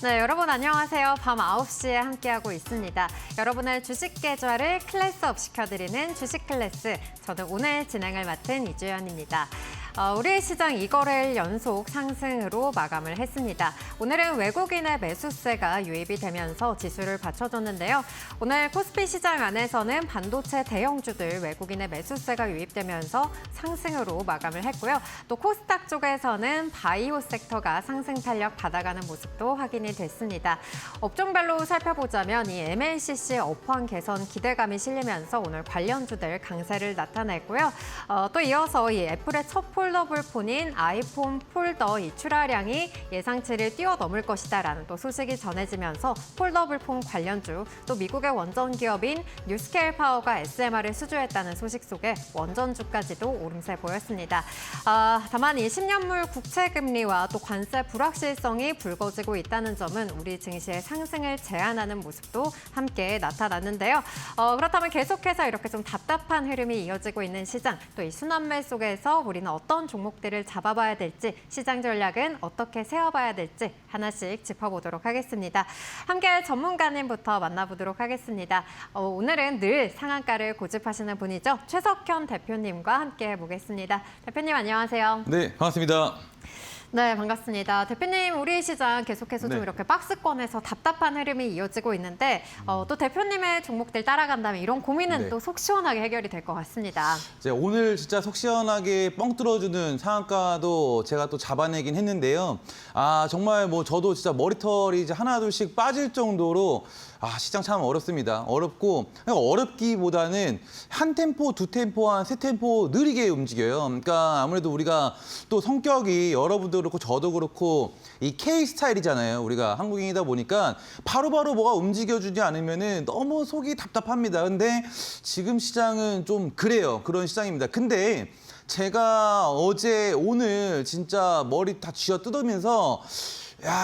네, 여러분 안녕하세요. 밤 9시에 함께하고 있습니다. 여러분의 주식 계좌를 클래스업 시켜드리는 주식 클래스. 저는 오늘 진행을 맡은 이주연입니다. 우리 시장 2거래일 연속 상승으로 마감을 했습니다. 오늘은 외국인의 매수세가 유입이 되면서 지수를 받쳐줬는데요. 오늘 코스피 시장 안에서는 반도체 대형주들 외국인의 매수세가 유입되면서 상승으로 마감을 했고요. 또 코스닥 쪽에서는 바이오 섹터가 상승 탄력 받아가는 모습도 확인이 됐습니다. 업종별로 살펴보자면 이 MLCC 업황 개선 기대감이 실리면서 오늘 관련주들 강세를 나타냈고요. 또 이어서 이 애플의 첫 폴더블 폰인 아이폰 폴더 이 출하량이 예상치를 뛰어넘을 것이다라는 또 소식이 전해지면서 폴더블 폰 관련주, 또 미국의 원전 기업인 뉴스케일 파워가 SMR을 수주했다는 소식 속에 원전주까지도 오름세 보였습니다. 다만 이 10년물 국채 금리와 또 관세 불확실성이 불거지고 있다는 점은 우리 증시의 상승을 제한하는 모습도 함께 나타났는데요. 그렇다면 계속해서 이렇게 좀 답답한 흐름이 이어지고 있는 시장, 또 이 순환매 속에서 우리는 어떤 종목들을 잡아봐야 될지, 시장 전략은 어떻게 세워봐야 될지 하나씩 짚어보도록 하겠습니다. 함께 전문가님부터 만나보도록 하겠습니다. 오늘은 늘 상한가를 고집하시는 분이죠. 최석현 대표님과 함께 해보겠습니다. 대표님 안녕하세요. 네, 반갑습니다. 네, 반갑습니다. 대표님, 우리 시장 계속해서 좀 이렇게 박스권에서 답답한 흐름이 이어지고 있는데 또 대표님의 종목들 따라간다면 이런 고민은 또 속 시원하게 해결이 될 것 같습니다. 오늘 진짜 속 시원하게 뻥 뚫어주는 상한가도 제가 또 잡아내긴 했는데요. 정말 뭐 저도 진짜 머리털이 이제 하나둘씩 빠질 정도로 시장 참 어렵습니다. 어렵고 어렵기보다는 한 템포, 두 템포, 한 세 템포 느리게 움직여요. 그러니까 아무래도 우리가 또 성격이 여러분도 그렇고 저도 그렇고 이 K 스타일이잖아요. 우리가 한국인이다 보니까 바로바로 뭐가 움직여주지 않으면은 너무 속이 답답합니다. 근데 지금 시장은 좀 그래요. 그런 시장입니다. 근데 제가 어제 오늘 진짜 머리 다 쥐어 뜯으면서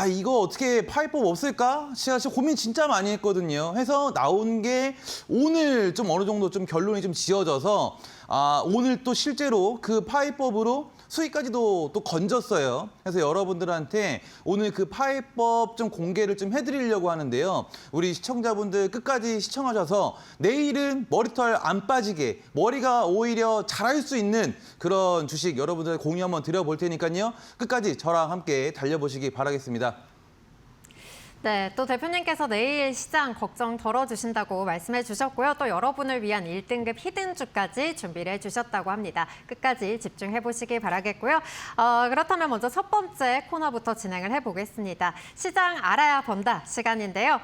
이거 어떻게 파이법 없을까? 제가 고민 진짜 많이 했거든요. 해서 나온 게 오늘 좀 어느 정도 좀 결론이 좀 지어져서 오늘 또 실제로 그 파이법으로 수익까지도 또 건졌어요. 그래서 여러분들한테 오늘 그 파이법 좀 공개를 좀 해드리려고 하는데요. 우리 시청자분들 끝까지 시청하셔서 내일은 머리털 안 빠지게 머리가 오히려 자랄 수 있는 그런 주식 여러분들 공유 한번 드려볼 테니까요. 끝까지 저랑 함께 달려보시기 바라겠습니다. 네, 또 대표님께서 내일 시장 걱정 덜어주신다고 말씀해 주셨고요. 또 여러분을 위한 1등급 히든주까지 준비를 해주셨다고 합니다. 끝까지 집중해 보시기 바라겠고요. 그렇다면 먼저 첫 번째 코너부터 진행을 해보겠습니다. 시장 알아야 번다 시간인데요.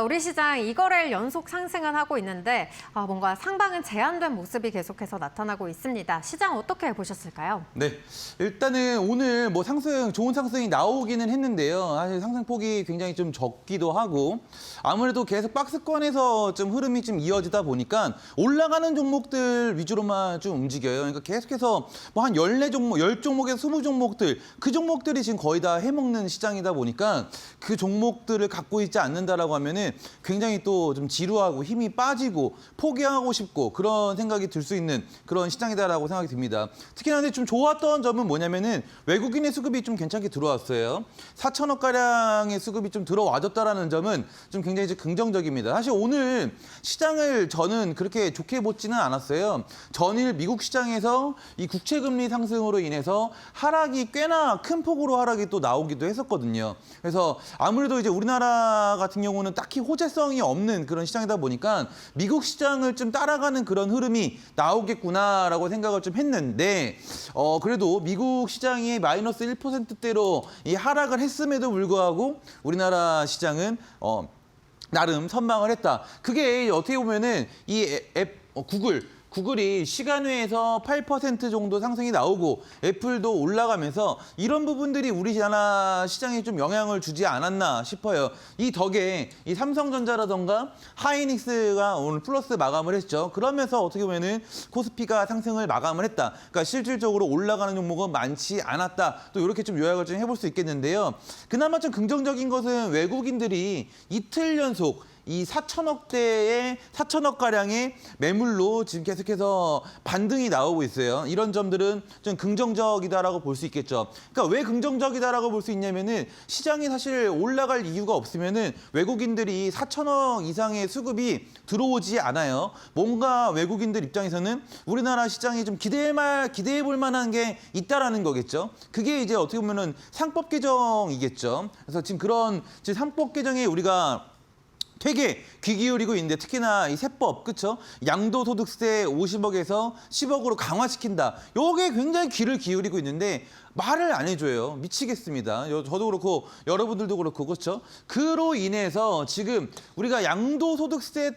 우리 시장 2거래일 연속 상승은 하고 있는데 뭔가 상방은 제한된 모습이 계속해서 나타나고 있습니다. 시장 어떻게 보셨을까요? 네, 일단은 오늘 뭐 좋은 상승이 나오기는 했는데요. 사실 상승폭이 굉장히 좀 적기도 하고 아무래도 계속 박스권에서 좀 흐름이 좀 이어지다 보니까 올라가는 종목들 위주로만 좀 움직여요. 그러니까 계속해서 뭐 한 14종목, 10종목에서 20종목들 그 종목들이 지금 거의 다 해먹는 시장이다 보니까 그 종목들을 갖고 있지 않는다라고 하면은 굉장히 또 좀 지루하고 힘이 빠지고 포기하고 싶고 그런 생각이 들 수 있는 그런 시장이다라고 생각이 듭니다. 특히나 근데 좀 좋았던 점은 뭐냐면은 외국인의 수급이 좀 괜찮게 들어왔어요. 4천억 가량의 수급이 좀 들어와줬다라는 점은 좀 굉장히 긍정적입니다. 사실 오늘 시장을 저는 그렇게 좋게 보지는 않았어요. 전일 미국 시장에서 이 국채금리 상승으로 인해서 하락이 꽤나 큰 폭으로 하락이 또 나오기도 했었거든요. 그래서 아무래도 이제 우리나라 같은 경우는 딱히 호재성이 없는 그런 시장이다 보니까 미국 시장을 좀 따라가는 그런 흐름이 나오겠구나라고 생각을 좀 했는데 그래도 미국 시장이 마이너스 1%대로 이 하락을 했음에도 불구하고 우리나라 시장은 나름 선방을 했다. 그게 어떻게 보면은 이 구글이 시간외에서 8% 정도 상승이 나오고 애플도 올라가면서 이런 부분들이 우리나라 시장에 좀 영향을 주지 않았나 싶어요. 이 덕에 이 삼성전자라던가 하이닉스가 오늘 플러스 마감을 했죠. 그러면서 어떻게 보면은 코스피가 상승을 마감을 했다. 그러니까 실질적으로 올라가는 종목은 많지 않았다. 또 이렇게 좀 요약을 좀 해볼 수 있겠는데요. 그나마 좀 긍정적인 것은 외국인들이 이틀 연속 이 4천억 가량의 매물로 지금 계속해서 반등이 나오고 있어요. 이런 점들은 좀 긍정적이다라고 볼 수 있겠죠. 그러니까 왜 긍정적이다라고 볼 수 있냐면은 시장이 사실 올라갈 이유가 없으면은 외국인들이 4천억 이상의 수급이 들어오지 않아요. 뭔가 외국인들 입장에서는 우리나라 시장이 좀 기대해 볼 만한 게 있다라는 거겠죠. 그게 이제 어떻게 보면은 상법 개정이겠죠. 그래서 지금 그런 상법 개정에 우리가 되게 귀 기울이고 있는데 특히나 이 세법, 그렇죠? 양도소득세 50억에서 10억으로 강화시킨다. 요게 굉장히 귀를 기울이고 있는데 말을 안 해줘요. 미치겠습니다. 저도 그렇고 여러분들도 그렇고 그렇죠? 그로 인해서 지금 우리가 양도소득세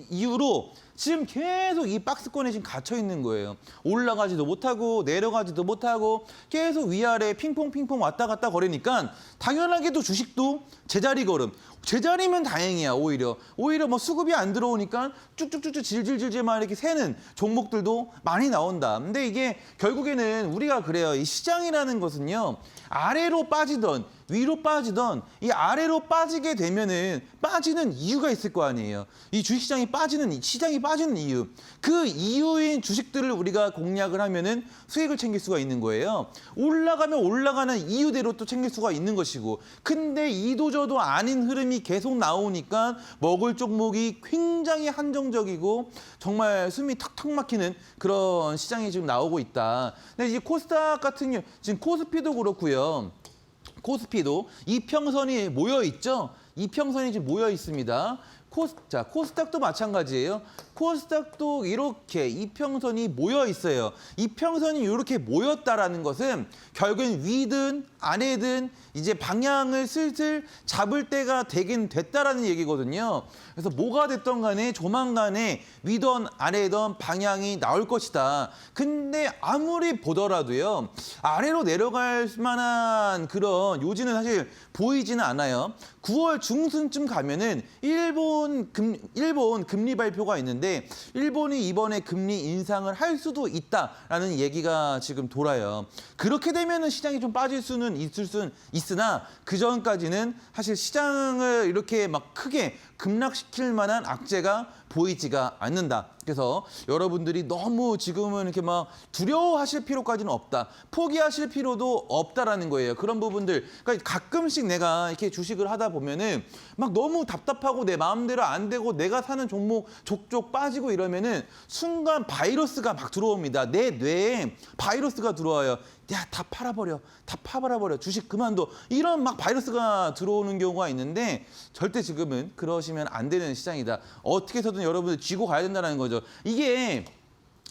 이후로 지금 계속 이 박스권에 지금 갇혀 있는 거예요. 올라가지도 못하고 내려가지도 못하고 계속 위아래 핑퐁핑퐁 왔다 갔다 거리니까 당연하게도 주식도 제자리 걸음. 제자리면 다행이야, 오히려 뭐 수급이 안 들어오니까 쭉쭉쭉쭉 질질질질만 이렇게 새는 종목들도 많이 나온다. 근데 이게 결국에는 우리가 그래요. 이 시장이라는 것은요. 아래로 빠지던 위로 빠지던 이 아래로 빠지게 되면은 빠지는 이유가 있을 거 아니에요. 이 주식시장이 시장이 빠지는 이유. 그 이유인 주식들을 우리가 공략을 하면은 수익을 챙길 수가 있는 거예요. 올라가면 올라가는 이유대로 또 챙길 수가 있는 것이고. 근데 이도저도 아닌 흐름이 계속 나오니까 먹을 종목이 굉장히 한정적이고 정말 숨이 턱턱 막히는 그런 시장이 지금 나오고 있다. 근데 이제 코스닥 같은 경우 지금 코스피도 그렇고요. 코스피도 이평선이 모여 있죠. 이평선이 지금 모여 있습니다. 코스닥도 마찬가지예요. 코스닥도 이렇게 이평선이 모여 있어요. 이평선이 이렇게 모였다라는 것은 결국엔 위든 아래든 이제 방향을 슬슬 잡을 때가 되긴 됐다라는 얘기거든요. 그래서 뭐가 됐던 간에 조만간에 위던 아래던 방향이 나올 것이다. 근데 아무리 보더라도요. 아래로 내려갈 만한 그런 요지는 사실 보이지는 않아요. 9월 중순쯤 가면은 일본 금리 발표가 있는데 일본이 이번에 금리 인상을 할 수도 있다라는 얘기가 지금 돌아요. 그렇게 되면은 시장이 좀 빠질 수는 있으나 그 전까지는 사실 시장을 이렇게 막 크게 급락시킬 만한 악재가 보이지가 않는다. 그래서 여러분들이 너무 지금은 이렇게 막 두려워하실 필요까지는 없다. 포기하실 필요도 없다라는 거예요. 그런 부분들. 그러니까 가끔씩 내가 이렇게 주식을 하다 보면은 막 너무 답답하고 내 마음대로 안 되고 내가 사는 종목 족족 빠지고 이러면은 순간 바이러스가 막 들어옵니다. 내 뇌에 바이러스가 들어와요. 야, 다 팔아버려. 주식 그만둬. 이런 막 바이러스가 들어오는 경우가 있는데 절대 지금은 그러시면 안 되는 시장이다. 어떻게 해서든 여러분들 쥐고 가야 된다는 거죠. 이게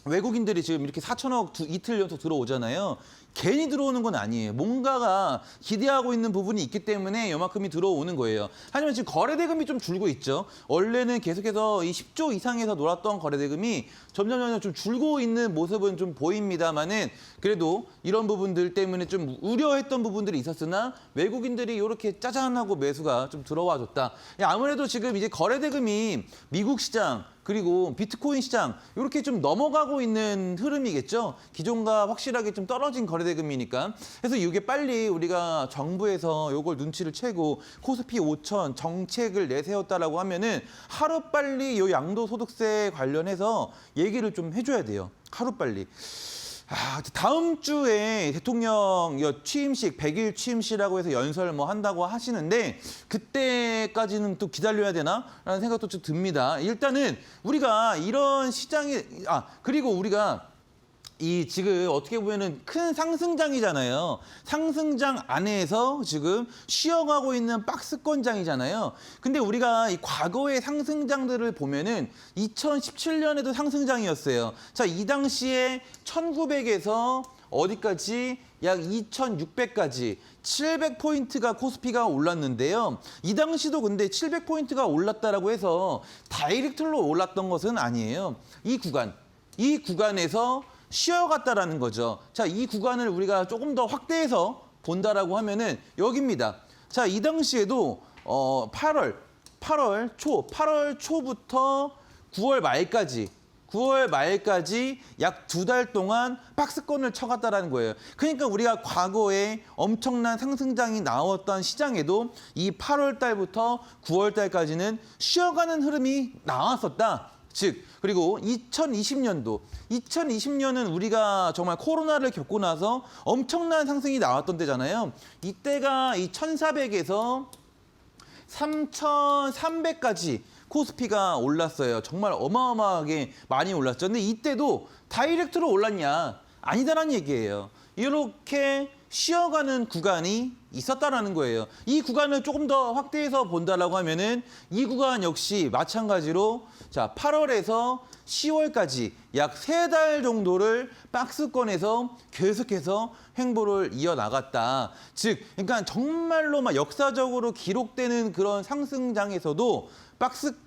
외국인들이 지금 이렇게 4천억 이틀 연속 들어오잖아요. 괜히 들어오는 건 아니에요. 뭔가가 기대하고 있는 부분이 있기 때문에 이만큼이 들어오는 거예요. 하지만 지금 거래대금이 좀 줄고 있죠. 원래는 계속해서 이 10조 이상에서 놀았던 거래대금이 점점 좀 줄고 있는 모습은 좀 보입니다만은 그래도 이런 부분들 때문에 좀 우려했던 부분들이 있었으나 외국인들이 이렇게 짜잔하고 매수가 좀 들어와 줬다. 아무래도 지금 이제 거래대금이 미국 시장 그리고 비트코인 시장 이렇게 좀 넘어가고 있는 흐름이겠죠. 기존과 확실하게 좀 떨어진 거래대금이니까. 그래서 이게 빨리 우리가 정부에서 이걸 눈치를 채고 코스피 5천 정책을 내세웠다라고 하면은 하루빨리 이 양도소득세 관련해서 얘기를 좀 해줘야 돼요. 하루빨리. 다음 주에 대통령 취임식, 100일 취임식이라고 해서 연설 뭐 한다고 하시는데 그때까지는 또 기다려야 되나? 라는 생각도 좀 듭니다. 일단은 우리가 이런 시장이, 그리고 우리가 이 지금 어떻게 보면은 큰 상승장이잖아요. 상승장 안에서 지금 쉬어가고 있는 박스권장이잖아요. 근데 우리가 이 과거의 상승장들을 보면은 2017년에도 상승장이었어요. 자, 이 당시에 1900에서 어디까지 약 2600까지 700포인트가 코스피가 올랐는데요. 이 당시도 근데 700포인트가 올랐다라고 해서 다이렉트로 올랐던 것은 아니에요. 이 구간에서 쉬어갔다라는 거죠. 자, 이 구간을 우리가 조금 더 확대해서 본다라고 하면은 여기입니다. 자, 이 당시에도 8월 초부터 9월 말까지 9월 말까지 약 2달 동안 박스권을 쳐갔다라는 거예요. 그러니까 우리가 과거에 엄청난 상승장이 나왔던 시장에도 이 8월 달부터 9월 달까지는 쉬어가는 흐름이 나왔었다. 즉, 그리고 2020년은 우리가 정말 코로나를 겪고 나서 엄청난 상승이 나왔던 때잖아요. 이때가 이 1,400에서 3,300까지 코스피가 올랐어요. 정말 어마어마하게 많이 올랐죠. 근데 이때도 다이렉트로 올랐냐? 아니다라는 얘기예요. 이렇게 쉬어가는 구간이 있었다라는 거예요. 이 구간을 조금 더 확대해서 본다라고 하면은 이 구간 역시 마찬가지로 자, 8월에서 10월까지 약 3달 정도를 박스권에서 계속해서 횡보를 이어나갔다. 즉, 그러니까 정말로 막 역사적으로 기록되는 그런 상승장에서도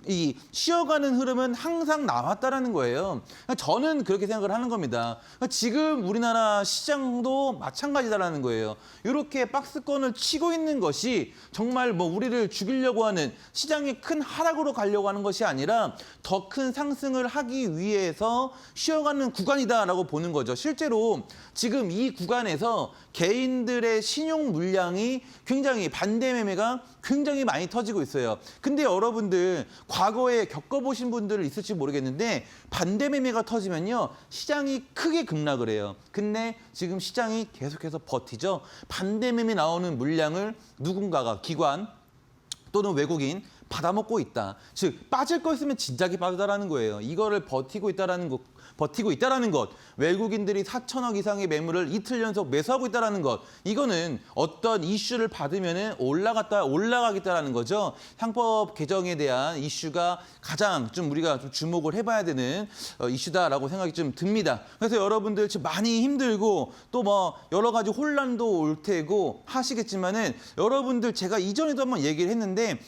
이 쉬어가는 흐름은 항상 나왔다라는 거예요. 저는 그렇게 생각을 하는 겁니다. 지금 우리나라 시장도 마찬가지다라는 거예요. 이렇게 박스권을 치고 있는 것이 정말 뭐 우리를 죽이려고 하는 시장의 큰 하락으로 가려고 하는 것이 아니라 더 큰 상승을 하기 위해서 쉬어가는 구간이다라고 보는 거죠. 실제로 지금 이 구간에서 개인들의 신용 물량이 굉장히 반대 매매가 굉장히 많이 터지고 있어요. 근데 여러분들 과거에 겪어보신 분들 있을지 모르겠는데 반대 매매가 터지면요 시장이 크게 급락을 해요. 근데 지금 시장이 계속해서 버티죠. 반대 매매 나오는 물량을 누군가가 기관 또는 외국인 받아먹고 있다. 즉 빠질 거였으면 진작에 빠르다라는 거예요. 이거를 버티고 있다라는 것, 외국인들이 4천억 이상의 매물을 이틀 연속 매수하고 있다는 것, 이거는 어떤 이슈를 받으면 올라가겠다라는 거죠. 상법 개정에 대한 이슈가 가장 좀 우리가 좀 주목을 해봐야 되는 이슈다라고 생각이 좀 듭니다. 그래서 여러분들 지금 많이 힘들고 또 뭐 여러 가지 혼란도 올 테고 하시겠지만은 여러분들 제가 이전에도 한번 얘기를 했는데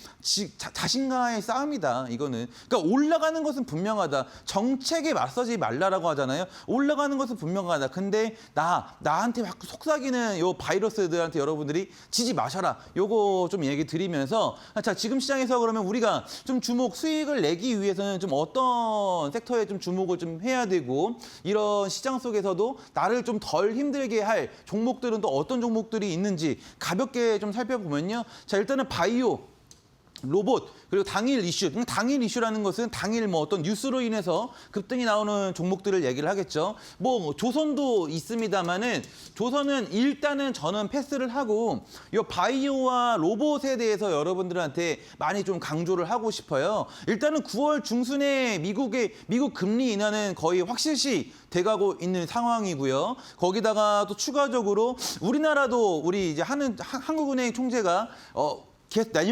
자신과의 싸움이다. 이거는 그러니까 올라가는 것은 분명하다. 정책에 맞서지 말라라고 하잖아요. 올라가는 것은 분명하다. 근데 나한테 자꾸 속삭이는 요 바이러스들한테 여러분들이 지지 마셔라. 요거 좀 얘기 드리면서 자 지금 시장에서 그러면 우리가 좀 수익을 내기 위해서는 좀 어떤 섹터에 좀 주목을 좀 해야 되고 이런 시장 속에서도 나를 좀 덜 힘들게 할 종목들은 또 어떤 종목들이 있는지 가볍게 좀 살펴보면요. 자 일단은 바이오 로봇 그리고 당일 이슈. 당일 이슈라는 것은 당일 뭐 어떤 뉴스로 인해서 급등이 나오는 종목들을 얘기를 하겠죠. 뭐 조선도 있습니다만은 조선은 일단은 저는 패스를 하고 이 바이오와 로봇에 대해서 여러분들한테 많이 좀 강조를 하고 싶어요. 일단은 9월 중순에 미국 금리 인하는 거의 확실시 돼가고 있는 상황이고요. 거기다가 또 추가적으로 우리나라도 우리 이제 한국은행 총재가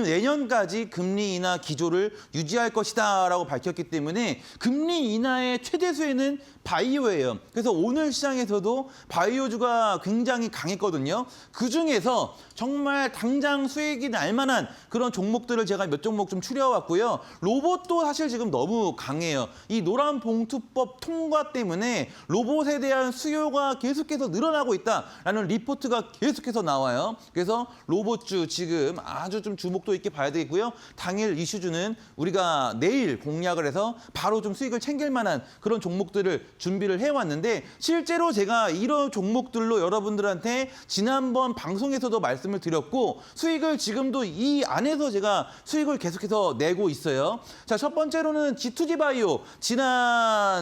내년까지 금리 인하 기조를 유지할 것이다라고 밝혔기 때문에 금리 인하의 최대 수혜는 바이오예요. 그래서 오늘 시장에서도 바이오주가 굉장히 강했거든요. 그중에서 정말 당장 수익이 날 만한 그런 종목들을 제가 몇 종목 좀 추려왔고요. 로봇도 사실 지금 너무 강해요. 이 노란봉투법 통과 때문에 로봇에 대한 수요가 계속해서 늘어나고 있다라는 리포트가 계속해서 나와요. 그래서 로봇주 지금 아주 좀 주목도 있게 봐야 되겠고요. 당일 이슈주는 우리가 내일 공략을 해서 바로 좀 수익을 챙길 만한 그런 종목들을 준비를 해왔는데 실제로 제가 이런 종목들로 여러분들한테 지난번 방송에서도 말씀을 드렸고 수익을 지금도 이 안에서 제가 수익을 계속해서 내고 있어요. 자, 첫 번째로는 G2G바이오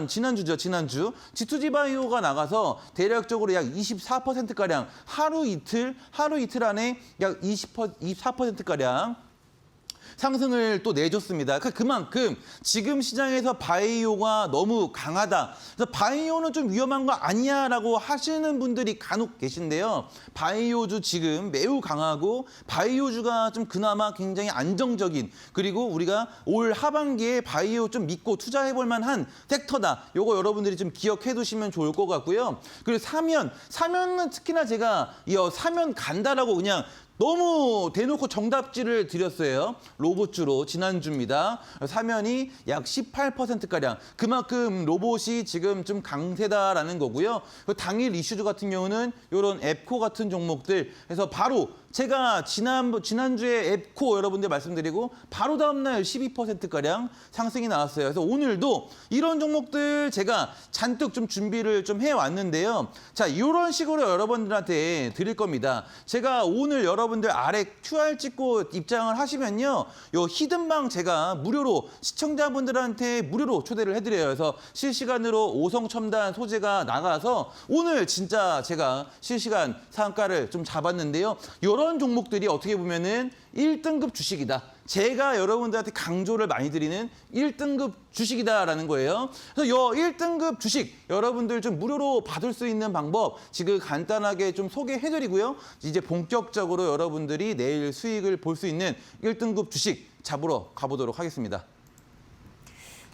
지난주 G2G바이오가 나가서 대략적으로 약 24%가량 하루 이틀 안에 약 24%가량 상승을 또 내줬습니다. 그만큼 지금 시장에서 바이오가 너무 강하다. 그래서 바이오는 좀 위험한 거 아니야라고 하시는 분들이 간혹 계신데요. 바이오주 지금 매우 강하고 바이오주가 좀 그나마 굉장히 안정적인 그리고 우리가 올 하반기에 바이오 좀 믿고 투자해볼 만한 섹터다. 요거 여러분들이 좀 기억해 두시면 좋을 것 같고요. 그리고 사면은 특히나 제가 사면 간다라고 그냥 너무 대놓고 정답지를 드렸어요. 로봇주로 지난주입니다. 사면이 약 18%가량. 그만큼 로봇이 지금 좀 강세다라는 거고요. 당일 이슈주 같은 경우는 이런 앱코 같은 종목들 해서 바로 제가 지난주에 앱코 여러분들 말씀드리고 바로 다음날 12%가량 상승이 나왔어요. 그래서 오늘도 이런 종목들 제가 잔뜩 좀 준비를 좀 해왔는데요. 자, 이런 식으로 여러분들한테 드릴 겁니다. 제가 오늘 여러분들 아래 QR 찍고 입장을 하시면요. 요 히든방 제가 무료로 시청자분들한테 무료로 초대를 해드려요. 그래서 실시간으로 오성첨단 소재가 나가서 오늘 진짜 제가 실시간 상한가를 좀 잡았는데요. 이런 종목들이 어떻게 보면은 1등급 주식이다. 제가 여러분들한테 강조를 많이 드리는 1등급 주식이다라는 거예요. 그래서 이 1등급 주식 여러분들 좀 무료로 받을 수 있는 방법 지금 간단하게 좀 소개해드리고요. 이제 본격적으로 여러분들이 내일 수익을 볼 수 있는 1등급 주식 잡으러 가보도록 하겠습니다.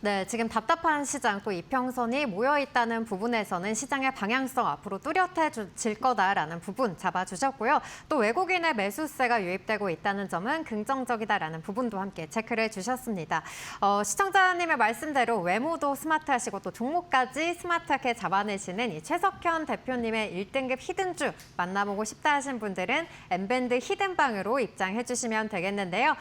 네, 지금 답답한 시장 또 이평선이 모여있다는 부분에서는 시장의 방향성 앞으로 뚜렷해질 거다라는 부분 잡아주셨고요. 또 외국인의 매수세가 유입되고 있다는 점은 긍정적이다라는 부분도 함께 체크를 해주셨습니다. 시청자님의 말씀대로 외모도 스마트하시고 또 종목까지 스마트하게 잡아내시는 이 최석현 대표님의 1등급 히든주 만나보고 싶다 하신 분들은 엠밴드 히든방으로 입장해 주시면 되겠는데요.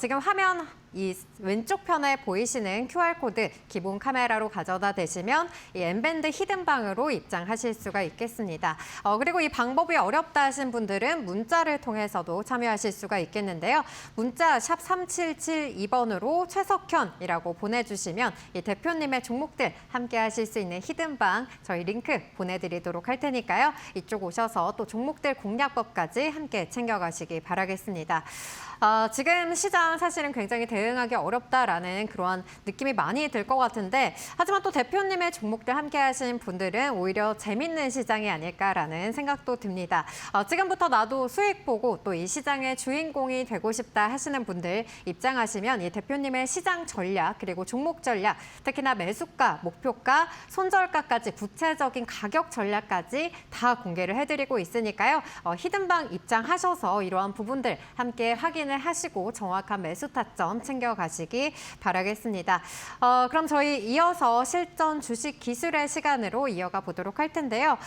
지금 화면 이 왼쪽 편에 보이시는 QR코드 기본 카메라로 가져다 대시면 이 엠밴드 히든방으로 입장하실 수가 있겠습니다. 그리고 이 방법이 어렵다 하신 분들은 문자를 통해서도 참여하실 수가 있겠는데요. 문자 샵 3772번으로 최석현이라고 보내주시면 이 대표님의 종목들 함께 하실 수 있는 히든방 저희 링크 보내드리도록 할 테니까요. 이쪽 오셔서 또 종목들 공략법까지 함께 챙겨가시기 바라겠습니다. 지금 시장 사실은 굉장히 대응하기 어렵다라는 그러한 느낌이 많이 들 것 같은데 하지만 또 대표님의 종목들 함께 하신 분들은 오히려 재밌는 시장이 아닐까라는 생각도 듭니다. 지금부터 나도 수익 보고 또 이 시장의 주인공이 되고 싶다 하시는 분들 입장하시면 이 대표님의 시장 전략 그리고 종목 전략 특히나 매수가, 목표가, 손절가까지 구체적인 가격 전략까지 다 공개를 해드리고 있으니까요. 히든방 입장하셔서 이러한 부분들 함께 확인을 하시고 정확한 매수 타점 챙겨가시기 바라겠습니다. 그럼 저희 이어서 실전 주식 기술의 시간으로 이어가 보도록 할 텐데요.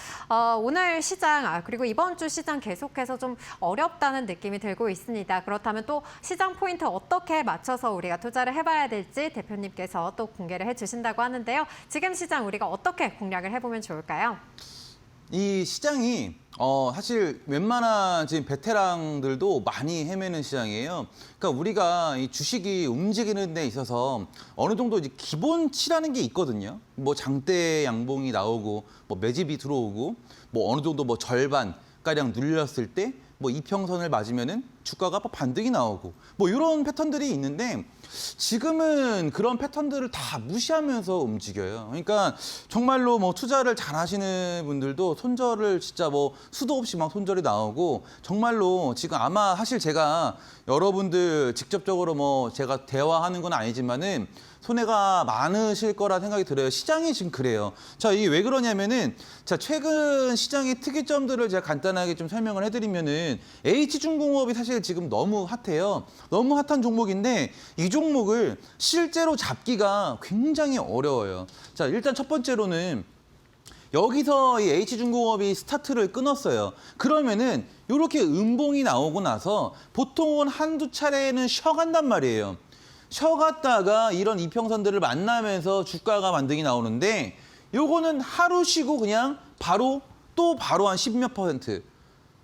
오늘 시장 그리고 이번 주 시장 계속해서 좀 어렵다는 느낌이 들고 있습니다. 그렇다면 또 시장 포인트 어떻게 맞춰서 우리가 투자를 해봐야 될지 대표님께서 또 공개를 해주신다고 하는데요. 지금 시장 우리가 어떻게 공략을 해보면 좋을까요? 이 시장이 사실 웬만한 지금 베테랑들도 많이 헤매는 시장이에요. 그러니까 우리가 이 주식이 움직이는 데 있어서 어느 정도 이제 기본치라는 게 있거든요. 뭐 장대 양봉이 나오고 뭐 매집이 들어오고 뭐 어느 정도 뭐 절반 가량 눌렸을 때 뭐 이평선을 맞으면은 주가가 반등이 나오고 뭐 이런 패턴들이 있는데 지금은 그런 패턴들을 다 무시하면서 움직여요. 그러니까 정말로 뭐 투자를 잘 하시는 분들도 손절을 진짜 뭐 수도 없이 막 손절이 나오고 정말로 지금 아마 사실 제가 여러분들 직접적으로 뭐 제가 대화하는 건 아니지만은 손해가 많으실 거라 생각이 들어요. 시장이 지금 그래요. 자, 이게 왜 그러냐면은 자, 최근 시장의 특이점들을 제가 간단하게 좀 설명을 해드리면은 H중공업이 사실 지금 너무 핫해요. 너무 핫한 종목인데 이 종목을 실제로 잡기가 굉장히 어려워요. 자, 일단 첫 번째로는 여기서 이 H중공업이 스타트를 끊었어요. 그러면은 이렇게 음봉이 나오고 나서 보통은 한두 차례는 쉬어간단 말이에요. 쉬어갔다가 이런 이평선들을 만나면서 주가가 반등이 나오는데 요거는 하루 쉬고 그냥 바로 한 10몇 %,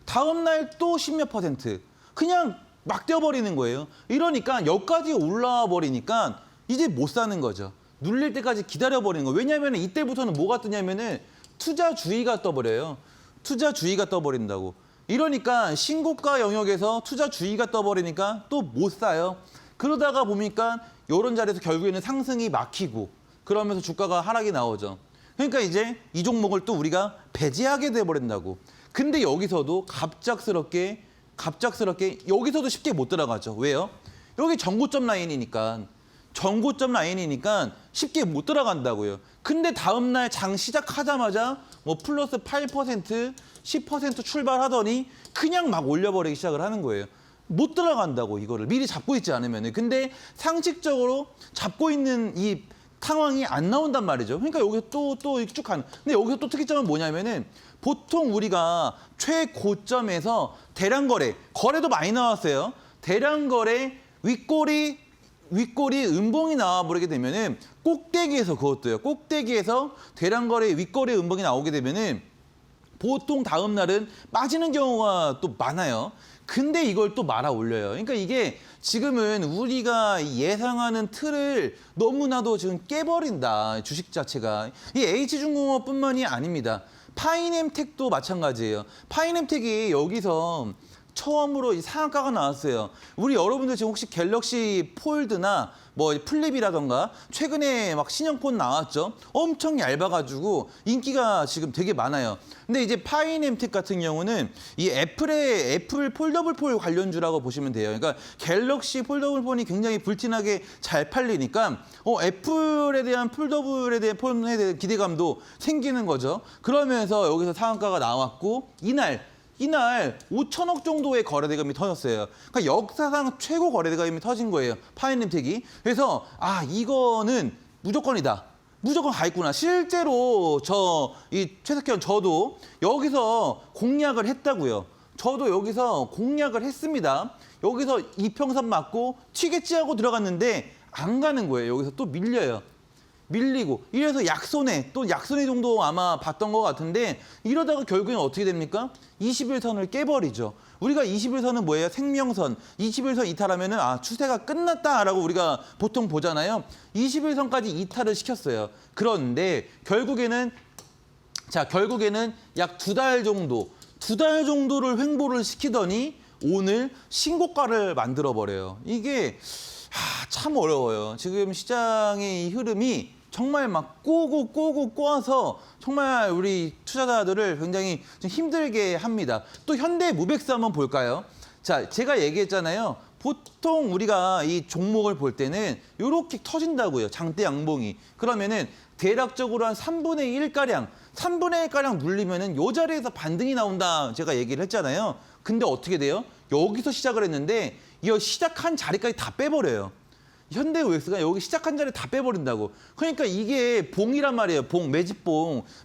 다음 날 또 10몇 %, 그냥 막 뛰어버리는 거예요. 이러니까 여기까지 올라와 버리니까 이제 못 사는 거죠. 눌릴 때까지 기다려버리는 거예요. 왜냐하면 이때부터는 뭐가 뜨냐면은 투자주의가 떠버려요. 투자주의가 떠버린다고. 이러니까 신고가 영역에서 투자주의가 떠버리니까 또 못 사요. 그러다가 보니까 이런 자리에서 결국에는 상승이 막히고 그러면서 주가가 하락이 나오죠. 그러니까 이제 이 종목을 또 우리가 배제하게 돼버린다고. 근데 여기서도 갑작스럽게 여기서도 쉽게 못 들어가죠. 왜요? 여기 전고점 라인이니까 쉽게 못 들어간다고요. 근데 다음 날 장 시작하자마자 뭐 플러스 8%, 10% 출발하더니 그냥 막 올려버리기 시작을 하는 거예요. 못 들어간다고 이거를 미리 잡고 있지 않으면. 근데 상식적으로 잡고 있는 이 상황이 안 나온단 말이죠. 그러니까 여기서 또 익숙한. 근데 여기서 또 특이점은 뭐냐면은 보통 우리가 최고점에서 대량 거래도 많이 나왔어요. 대량 거래 윗꼬리 음봉이 나와버리게 되면은 꼭대기에서 그것도요. 꼭대기에서 대량 거래 윗꼬리 음봉이 나오게 되면은 보통 다음 날은 빠지는 경우가 또 많아요. 근데 이걸 또 말아 올려요. 그러니까 이게 지금은 우리가 예상하는 틀을 너무나도 지금 깨버린다. 주식 자체가. 이 H중공업뿐만이 아닙니다. 파이nem텍도 마찬가지예요. 파이nem텍이 여기서 처음으로 이 상한가가 나왔어요. 우리 여러분들 지금 혹시 갤럭시 폴드나 뭐 플립이라던가 최근에 막 신형폰 나왔죠? 엄청 얇아가지고 인기가 지금 되게 많아요. 근데 이제 파이nem텍 같은 경우는 이 애플 폴더블 폰 관련주라고 보시면 돼요. 그러니까 갤럭시 폴더블 폰이 굉장히 불티나게 잘 팔리니까 애플에 대한 폴더블에 대한 폰에 대한 기대감도 생기는 거죠. 그러면서 여기서 상한가가 나왔고 이날 5천억 정도의 거래대금이 터졌어요. 그러니까 역사상 최고 거래대금이 터진 거예요. 파이nem텍이. 그래서 이거는 무조건이다. 무조건 가 있구나. 실제로 최석현 저도 여기서 공략을 했다고요. 저도 여기서 공략을 했습니다. 여기서 이평선 맞고 튀겠지 하고 들어갔는데 안 가는 거예요. 여기서 또 밀리고 이래서 약손해 정도 아마 봤던 것 같은데 이러다가 결국엔 어떻게 됩니까? 21선을 깨버리죠. 우리가 21선은 뭐예요? 생명선. 21선 이탈하면은 추세가 끝났다라고 우리가 보통 보잖아요. 21선까지 이탈을 시켰어요. 그런데 결국에는 약 2달 정도를 횡보를 시키더니 오늘 신고가를 만들어 버려요. 이게 참 어려워요. 지금 시장의 이 흐름이 정말 막 꼬아서 정말 우리 투자자들을 굉장히 좀 힘들게 합니다. 또 현대무백스 한번 볼까요? 자, 제가 얘기했잖아요. 보통 우리가 이 종목을 볼 때는 이렇게 터진다고요. 장대 양봉이. 그러면은 대략적으로 한 3분의 1가량 눌리면은 이 자리에서 반등이 나온다. 제가 얘기를 했잖아요. 근데 어떻게 돼요? 여기서 시작을 했는데 이 시작한 자리까지 다 빼버려요. 현대우엑스가 여기 시작한 자리 다 빼버린다고. 그러니까 이게 봉이란 말이에요.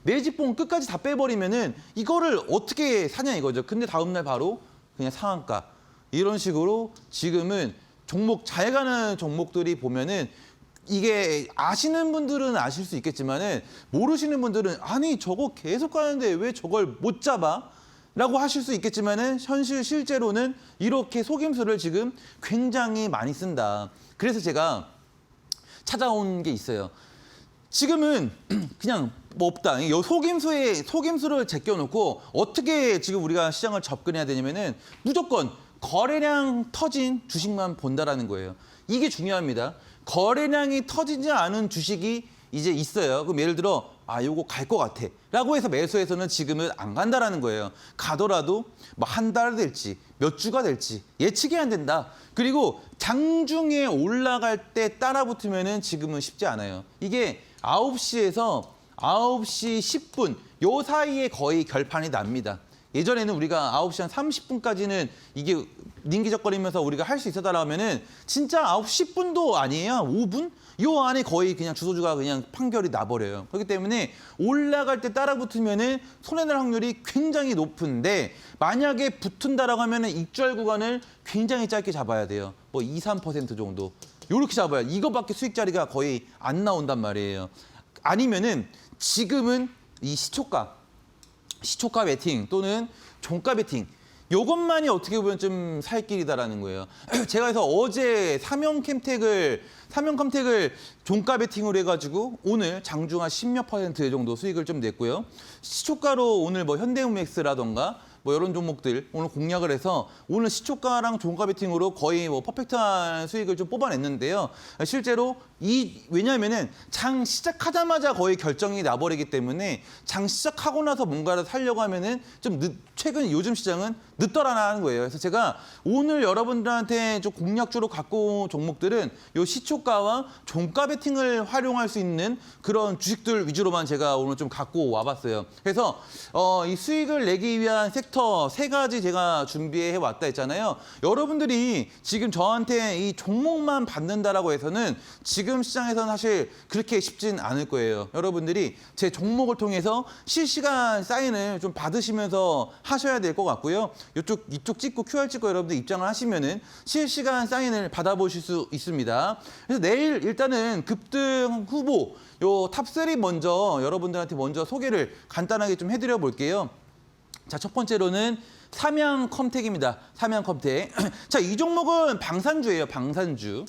매집봉 끝까지 다 빼버리면은 이거를 어떻게 사냐 이거죠. 근데 다음날 바로 그냥 상한가. 이런 식으로 지금은 잘 가는 종목들이 보면은 이게 아시는 분들은 아실 수 있겠지만은 모르시는 분들은 아니 저거 계속 가는데 왜 저걸 못 잡아? 라고 하실 수 있겠지만은 실제로는 이렇게 속임수를 지금 굉장히 많이 쓴다. 그래서 제가 찾아온 게 있어요. 지금은 그냥 뭐 없다. 속임수를 제껴놓고 어떻게 지금 우리가 시장을 접근해야 되냐면은 무조건 거래량 터진 주식만 본다라는 거예요. 이게 중요합니다. 거래량이 터지지 않은 주식이 이제 있어요. 그럼 예를 들어 요거 갈 것 같아 라고 해서 매수해서는 지금은 안 간다라는 거예요. 가더라도 뭐 한 달 될지 몇 주가 될지 예측이 안 된다. 그리고 장중에 올라갈 때 따라 붙으면은 지금은 쉽지 않아요. 이게 9시에서 9시 10분 요 사이에 거의 결판이 납니다. 예전에는 우리가 9시 한 30분까지는 이게 닌기적거리면서 우리가 할 수 있었다라면은 진짜 9시 10분도 아니에요. 5분? 요 안에 거의 그냥 주소주가 그냥 판결이 나버려요. 그렇기 때문에 올라갈 때 따라 붙으면은 손해날 확률이 굉장히 높은데 만약에 붙은다라고 하면은 익절 구간을 굉장히 짧게 잡아야 돼요. 뭐 2, 3% 정도. 요렇게 잡아야 이거밖에 수익 자리가 거의 안 나온단 말이에요. 아니면은 지금은 이 시초가 베팅 또는 종가 베팅 요것만이 어떻게 보면 좀 살 길이다라는 거예요. 제가 그래서 어제 삼형컴텍을 종가 베팅으로 해가지고 오늘 장중 한 10몇 % 정도 수익을 좀 냈고요. 시초가로 오늘 뭐 현대무맥스라던가 뭐 이런 종목들 오늘 공략을 해서 오늘 시초가랑 종가 베팅으로 거의 뭐 퍼펙트한 수익을 좀 뽑아냈는데요. 실제로 왜냐하면은 장 시작하자마자 거의 결정이 나버리기 때문에 장 시작하고 나서 뭔가를 살려고 하면은 좀 최근 요즘 시장은 늦더라는 거예요. 그래서 제가 오늘 여러분들한테 좀 공략주로 갖고 온 종목들은 요 시초가와 종가 베팅을 활용할 수 있는 그런 주식들 위주로만 제가 오늘 좀 갖고 와봤어요. 그래서 이 수익을 내기 위한 섹터 챕터 3가지 제가 준비해 왔다 했잖아요. 여러분들이 지금 저한테 이 종목만 받는다라고 해서는 지금 시장에서는 사실 그렇게 쉽진 않을 거예요. 여러분들이 제 종목을 통해서 실시간 사인을 좀 받으시면서 하셔야 될 것 같고요. 이쪽 찍고 QR 찍고 여러분들 입장을 하시면은 실시간 사인을 받아보실 수 있습니다. 그래서 내일 일단은 급등 후보 요 탑3 먼저 여러분들한테 먼저 소개를 간단하게 좀 해드려 볼게요. 자, 첫 번째로는 삼양컴텍입니다. 삼양컴텍. 자, 이 종목은 방산주예요. 방산주.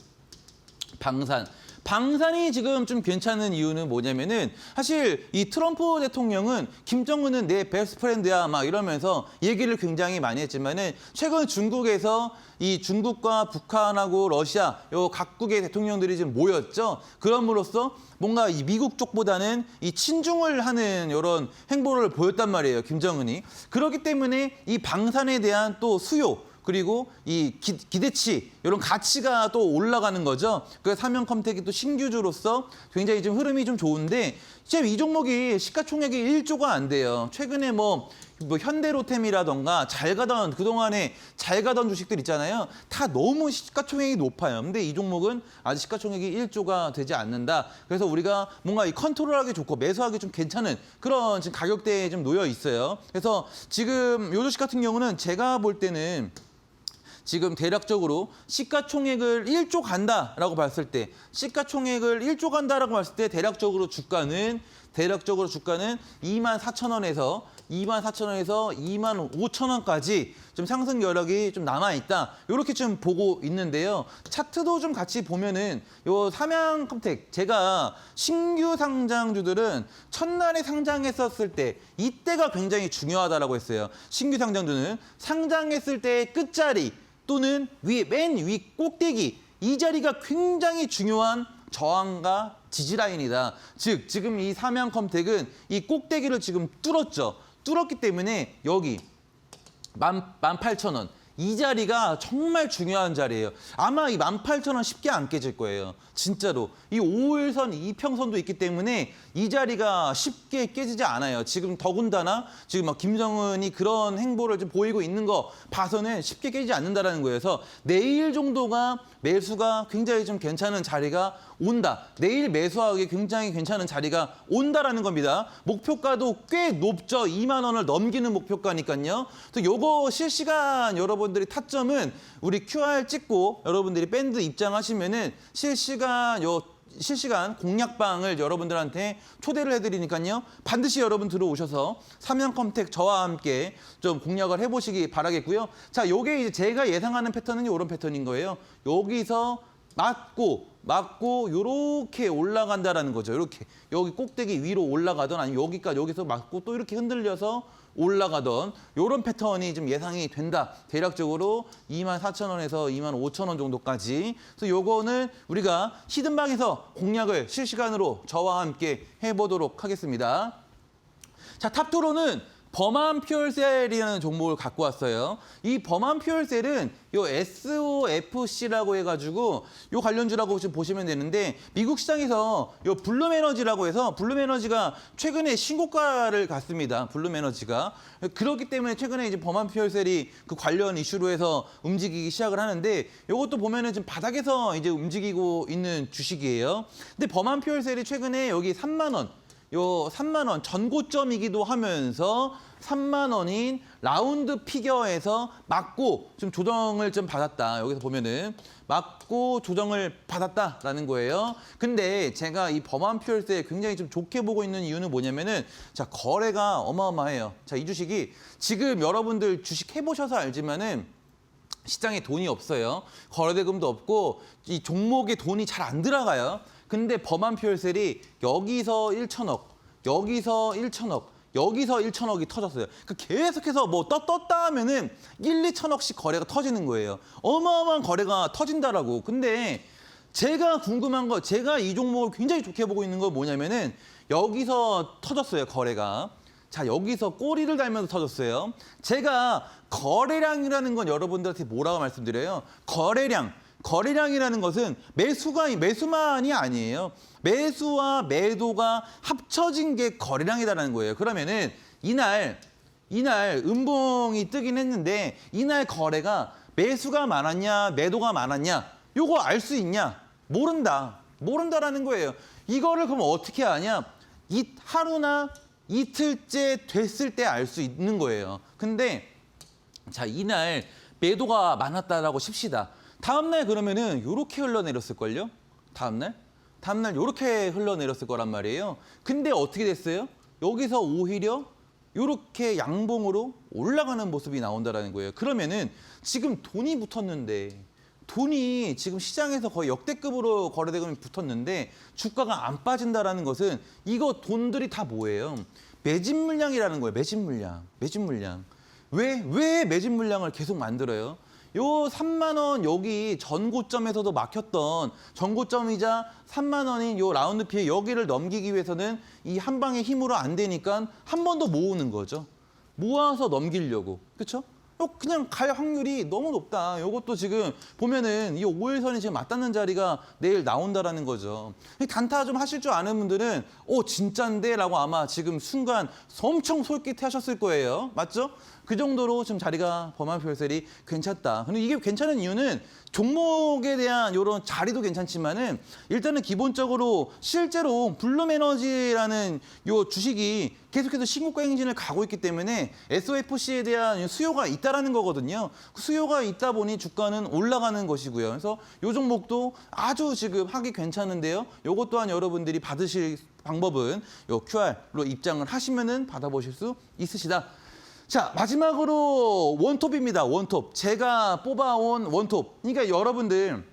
방산이 지금 좀 괜찮은 이유는 뭐냐면은 사실 이 트럼프 대통령은 김정은은 내 베스트 프렌드야 막 이러면서 얘기를 굉장히 많이 했지만은 최근 중국에서 이 중국과 북한하고 러시아 요 각국의 대통령들이 지금 모였죠. 그럼으로써 뭔가 이 미국 쪽보다는 이 친중을 하는 이런 행보를 보였단 말이에요. 김정은이. 그렇기 때문에 이 방산에 대한 또 수요 그리고 이 기대치 이런 가치가 또 올라가는 거죠. 그래서 삼양컴텍이 또 신규주로서 굉장히 좀 흐름이 좀 좋은데 지금 이 종목이 시가총액이 1조가 안 돼요. 최근에 뭐 현대로템이라던가 그동안에 잘 가던 주식들 있잖아요. 다 너무 시가총액이 높아요. 근데 이 종목은 아직 시가총액이 1조가 되지 않는다. 그래서 우리가 뭔가 이 컨트롤하기 좋고 매수하기 좀 괜찮은 그런 지금 가격대에 좀 놓여 있어요. 그래서 지금 요 주식 같은 경우는 제가 볼 때는 지금 대략적으로 시가총액을 1조 간다라고 봤을 때 시가총액을 1조 간다라고 봤을 때 대략적으로 주가는 24,000원에서 25,000원까지 좀 상승 여력이 좀 남아있다. 이렇게 좀 보고 있는데요. 차트도 좀 같이 보면은 요 삼양컴텍 제가 신규 상장주들은 첫날에 상장했었을 때 이때가 굉장히 중요하다라고 했어요. 신규 상장주는 상장했을 때의 끝자리 또는 맨 위 꼭대기 이 자리가 굉장히 중요한 저항과 지지 라인이다. 즉 지금 이 삼양컴텍은 이 꼭대기를 지금 뚫었죠. 뚫었기 때문에 여기 18,000원 이 자리가 정말 중요한 자리예요. 아마 이 18,000원 쉽게 안 깨질 거예요. 진짜로. 이 5일선, 이평선도 있기 때문에 이 자리가 쉽게 깨지지 않아요. 지금 더군다나 지금 막 김정은이 그런 행보를 좀 보이고 있는 거 봐서는 쉽게 깨지지 않는다라는 거예요. 그래서 내일 정도가 매수가 굉장히 좀 괜찮은 자리가 온다. 내일 매수하기 굉장히 괜찮은 자리가 온다라는 겁니다. 목표가도 꽤 높죠. 2만 원을 넘기는 목표가니까요. 그래서 요거 실시간 여러분들이 타점은 우리 QR 찍고 여러분들이 밴드 입장하시면은 실시간 공략방을 여러분들한테 초대를 해드리니까요. 반드시 여러분 들어오셔서 삼양컴텍 저와 함께 좀 공략을 해보시기 바라겠고요. 자, 요게 이제 제가 예상하는 패턴은 이런 패턴인 거예요. 여기서 맞고 요렇게 올라간다라는 거죠. 이렇게 여기 꼭대기 위로 올라가던 아니면 여기서 맞고 또 이렇게 흔들려서 올라가던 이런 패턴이 좀 예상이 된다. 대략적으로 24,000원에서 25,000원 정도까지. 그래서 요거는 우리가 히든방에서 공략을 실시간으로 저와 함께 해보도록 하겠습니다. 자, 탑2로는 범한 퓨얼셀이라는 종목을 갖고 왔어요. 이 범한 퓨얼셀은 요 SOFC라고 해가지고 요 관련주라고 좀 보시면 되는데 미국 시장에서 요 블룸에너지라고 해서 블룸에너지가 최근에 신고가를 갔습니다. 블룸에너지가 그렇기 때문에 최근에 이제 범한 퓨얼셀이 그 관련 이슈로 해서 움직이기 시작을 하는데 요것도 보면은 지금 바닥에서 이제 움직이고 있는 주식이에요. 근데 범한 퓨얼셀이 최근에 여기 3만 원. 요 3만 원 전고점이기도 하면서 3만 원인 라운드 피겨에서 맞고 좀 조정을 좀 받았다. 여기서 보면은 맞고 조정을 받았다라는 거예요. 근데 제가 이 범한 퓨얼스에 굉장히 좀 좋게 보고 있는 이유는 뭐냐면은 자, 거래가 어마어마해요. 자, 이 주식이 지금 여러분들 주식 해보셔서 알지만은 시장에 돈이 없어요. 거래대금도 없고 이 종목에 돈이 잘 안 들어가요. 근데 범한 퓨얼셀이 여기서 1천억, 여기서 1천억, 여기서 1천억이 터졌어요. 그 계속해서 뭐 떴다 하면은 2천억씩 거래가 터지는 거예요. 어마어마한 거래가 터진다라고. 근데 제가 궁금한 거, 제가 이 종목을 굉장히 좋게 보고 있는 거 뭐냐면은 여기서 터졌어요, 거래가. 자, 여기서 꼬리를 달면서 터졌어요. 제가 거래량이라는 건 여러분들한테 뭐라고 말씀드려요? 거래량이라는 것은 매수만이 아니에요. 매수와 매도가 합쳐진 게 거래량이라는 거예요. 그러면은 이날 이날 음봉이 뜨긴 했는데 이날 거래가 매수가 많았냐 매도가 많았냐 요거 알 수 있냐? 모른다라는 거예요. 이거를 그럼 어떻게 아냐? 하루나 이틀째 됐을 때 알 수 있는 거예요. 근데 자, 이날 매도가 많았다라고 칩시다. 다음날 그러면은 요렇게 흘러내렸을걸요? 다음날 요렇게 흘러내렸을 거란 말이에요. 근데 어떻게 됐어요? 여기서 오히려 요렇게 양봉으로 올라가는 모습이 나온다는 거예요. 그러면은 지금 돈이 붙었는데 돈이 지금 시장에서 거의 역대급으로 거래대금이 붙었는데 주가가 안 빠진다라는 것은 이거 돈들이 다 뭐예요? 매집 물량이라는 거예요. 매집 물량. 왜 매집 물량을 계속 만들어요? 요 3만 원 여기 전고점에서도 막혔던 전고점이자 3만 원인 요 라운드 피해 여기를 넘기기 위해서는 이 한 방의 힘으로 안 되니까 한 번 더 모으는 거죠. 모아서 넘기려고. 그렇죠? 그냥 갈 확률이 너무 높다. 이것도 지금 보면은 이 5일선이 지금 맞닿는 자리가 내일 나온다라는 거죠. 단타 좀 하실 줄 아는 분들은 진짠데? 라고 아마 지금 순간 엄청 솔깃해하셨을 거예요. 맞죠? 그 정도로 지금 자리가 범한 별셀이 괜찮다. 근데 이게 괜찮은 이유는 종목에 대한 이런 자리도 괜찮지만은 일단은 기본적으로 실제로 블룸에너지라는 요 주식이 계속해서 신고가 행진을 가고 있기 때문에 SOFC에 대한 수요가 있다라는 거거든요. 수요가 있다 보니 주가는 올라가는 것이고요. 그래서 요 종목도 아주 지금 하기 괜찮은데요. 요것 또한 여러분들이 받으실 방법은 요 QR로 입장을 하시면은 받아보실 수 있으시다. 자, 마지막으로 원톱입니다. 원톱. 제가 뽑아온 원톱. 그러니까 여러분들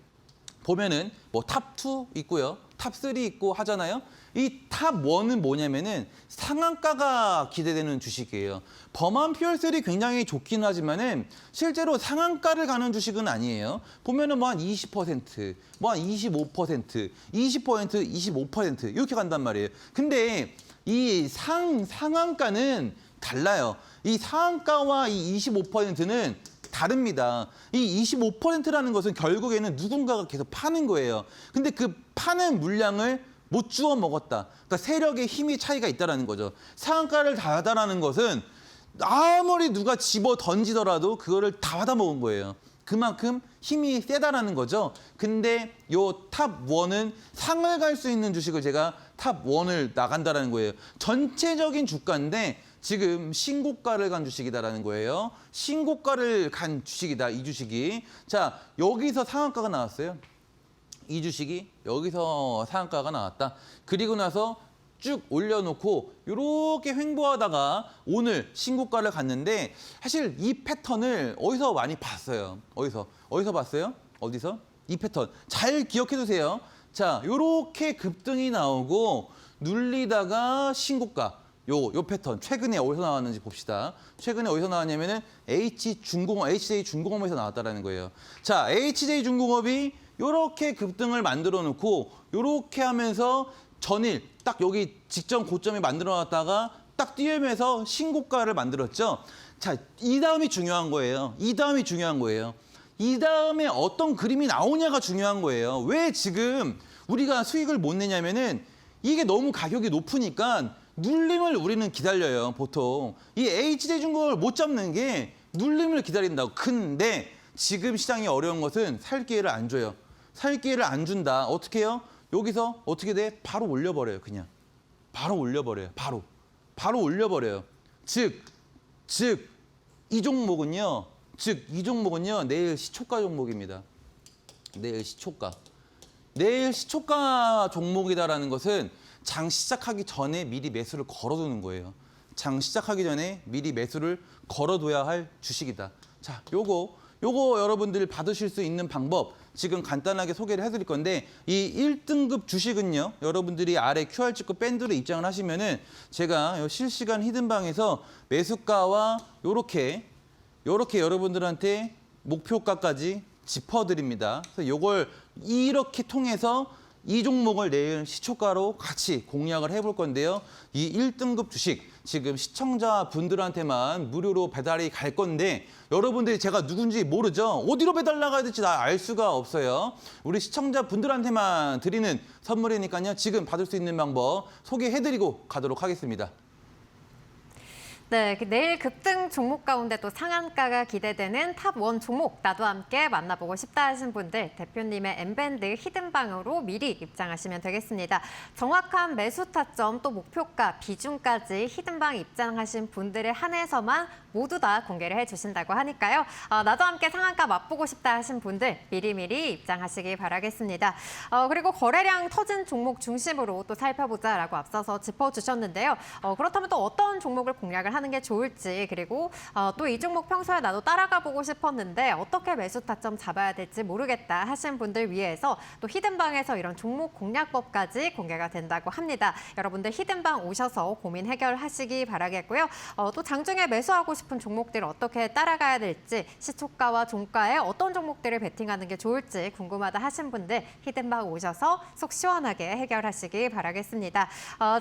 보면은 뭐 탑2 있고요. 탑3 있고 하잖아요. 이 탑1은 뭐냐면은 상한가가 기대되는 주식이에요. 범한 PL3 굉장히 좋긴 하지만은 실제로 상한가를 가는 주식은 아니에요. 보면은 뭐 한 20%, 뭐 한 25%, 20%, 25% 이렇게 간단 말이에요. 근데 이 상한가는 달라요. 이 상한가와 이 25%는 다릅니다. 이 25%라는 것은 결국에는 누군가가 계속 파는 거예요. 근데 그 파는 물량을 못 주워 먹었다. 그러니까 세력의 힘이 차이가 있다는 거죠. 상한가를 달다라는 것은 아무리 누가 집어 던지더라도 그거를 다 받아먹은 거예요. 그만큼 힘이 세다라는 거죠. 근데 요 탑1은 상을 갈 수 있는 주식을 제가 탑1을 나간다라는 거예요. 전체적인 주가인데 지금 신고가를 간 주식이다라는 거예요. 신고가를 간 주식이다, 이 주식이. 자, 여기서 상한가가 나왔어요. 이 주식이 여기서 상한가가 나왔다. 그리고 나서 쭉 올려놓고 이렇게 횡보하다가 오늘 신고가를 갔는데 사실 이 패턴을 어디서 많이 봤어요. 어디서 봤어요? 어디서? 이 패턴. 잘 기억해 두세요. 자, 이렇게 급등이 나오고 눌리다가 신고가. 요 패턴 최근에 어디서 나왔는지 봅시다. 최근에 어디서 나왔냐면은 HJ중공업에서 나왔다라는 거예요. 자, HJ중공업이 요렇게 급등을 만들어 놓고 요렇게 하면서 전일 딱 여기 직전 고점에 만들어 놨다가 딱 뛰면서 신고가를 만들었죠. 자, 이 다음이 중요한 거예요. 이 다음에 어떤 그림이 나오냐가 중요한 거예요. 왜 지금 우리가 수익을 못 내냐면은 이게 너무 가격이 높으니까 눌림을 우리는 기다려요, 보통. 이 HJ중공업을 못 잡는 게 눌림을 기다린다고. 근데 지금 시장이 어려운 것은 살 기회를 안 줘요. 살 기회를 안 준다. 어떻게 해요? 여기서 어떻게 돼? 바로 올려버려요, 그냥. 바로 올려버려요, 바로 올려버려요. 즉, 이 종목은요, 내일 시초가 종목입니다. 내일 시초가 종목이다라는 것은 장 시작하기 전에 미리 매수를 걸어두는 거예요. 장 시작하기 전에 미리 매수를 걸어둬야 할 주식이다. 자, 요거 여러분들 받으실 수 있는 방법 지금 간단하게 소개를 해드릴 건데 이 1등급 주식은요. 여러분들이 아래 QR 찍고 밴드로 입장을 하시면은 제가 실시간 히든방에서 매수가와 요렇게 여러분들한테 목표가까지 짚어드립니다. 그래서 요걸 이렇게 통해서 이 종목을 내일 시초가로 같이 공략을 해볼 건데요. 이 1등급 주식 지금 시청자분들한테만 무료로 배달이 갈 건데 여러분들이 제가 누군지 모르죠? 어디로 배달 나가야 될지 다 알 수가 없어요. 우리 시청자분들한테만 드리는 선물이니까요. 지금 받을 수 있는 방법 소개해드리고 가도록 하겠습니다. 네, 내일 급등 종목 가운데 또 상한가가 기대되는 탑1 종목 나도 함께 만나보고 싶다 하신 분들 대표님의 N밴드 히든방으로 미리 입장하시면 되겠습니다. 정확한 매수 타점 또 목표가 비중까지 히든방 입장하신 분들에 한해서만 모두 다 공개를 해주신다고 하니까요. 나도 함께 상한가 맛보고 싶다 하신 분들 미리미리 입장하시기 바라겠습니다. 그리고 거래량 터진 종목 중심으로 또 살펴보자라고 앞서서 짚어주셨는데요. 그렇다면 또 어떤 종목을 공략을 하는 게 좋을지 그리고 또 이 종목 평소에 나도 따라가 보고 싶었는데 어떻게 매수 타점 잡아야 될지 모르겠다 하신 분들 위해서 또 히든방에서 이런 종목 공략법까지 공개가 된다고 합니다. 여러분들 히든방 오셔서 고민 해결하시기 바라겠고요. 또 장중에 매수하고 싶은 종목들 어떻게 따라가야 될지 시초가와 종가에 어떤 종목들을 베팅하는 게 좋을지 궁금하다 하신 분들 히든방 오셔서 속 시원하게 해결하시기 바라겠습니다.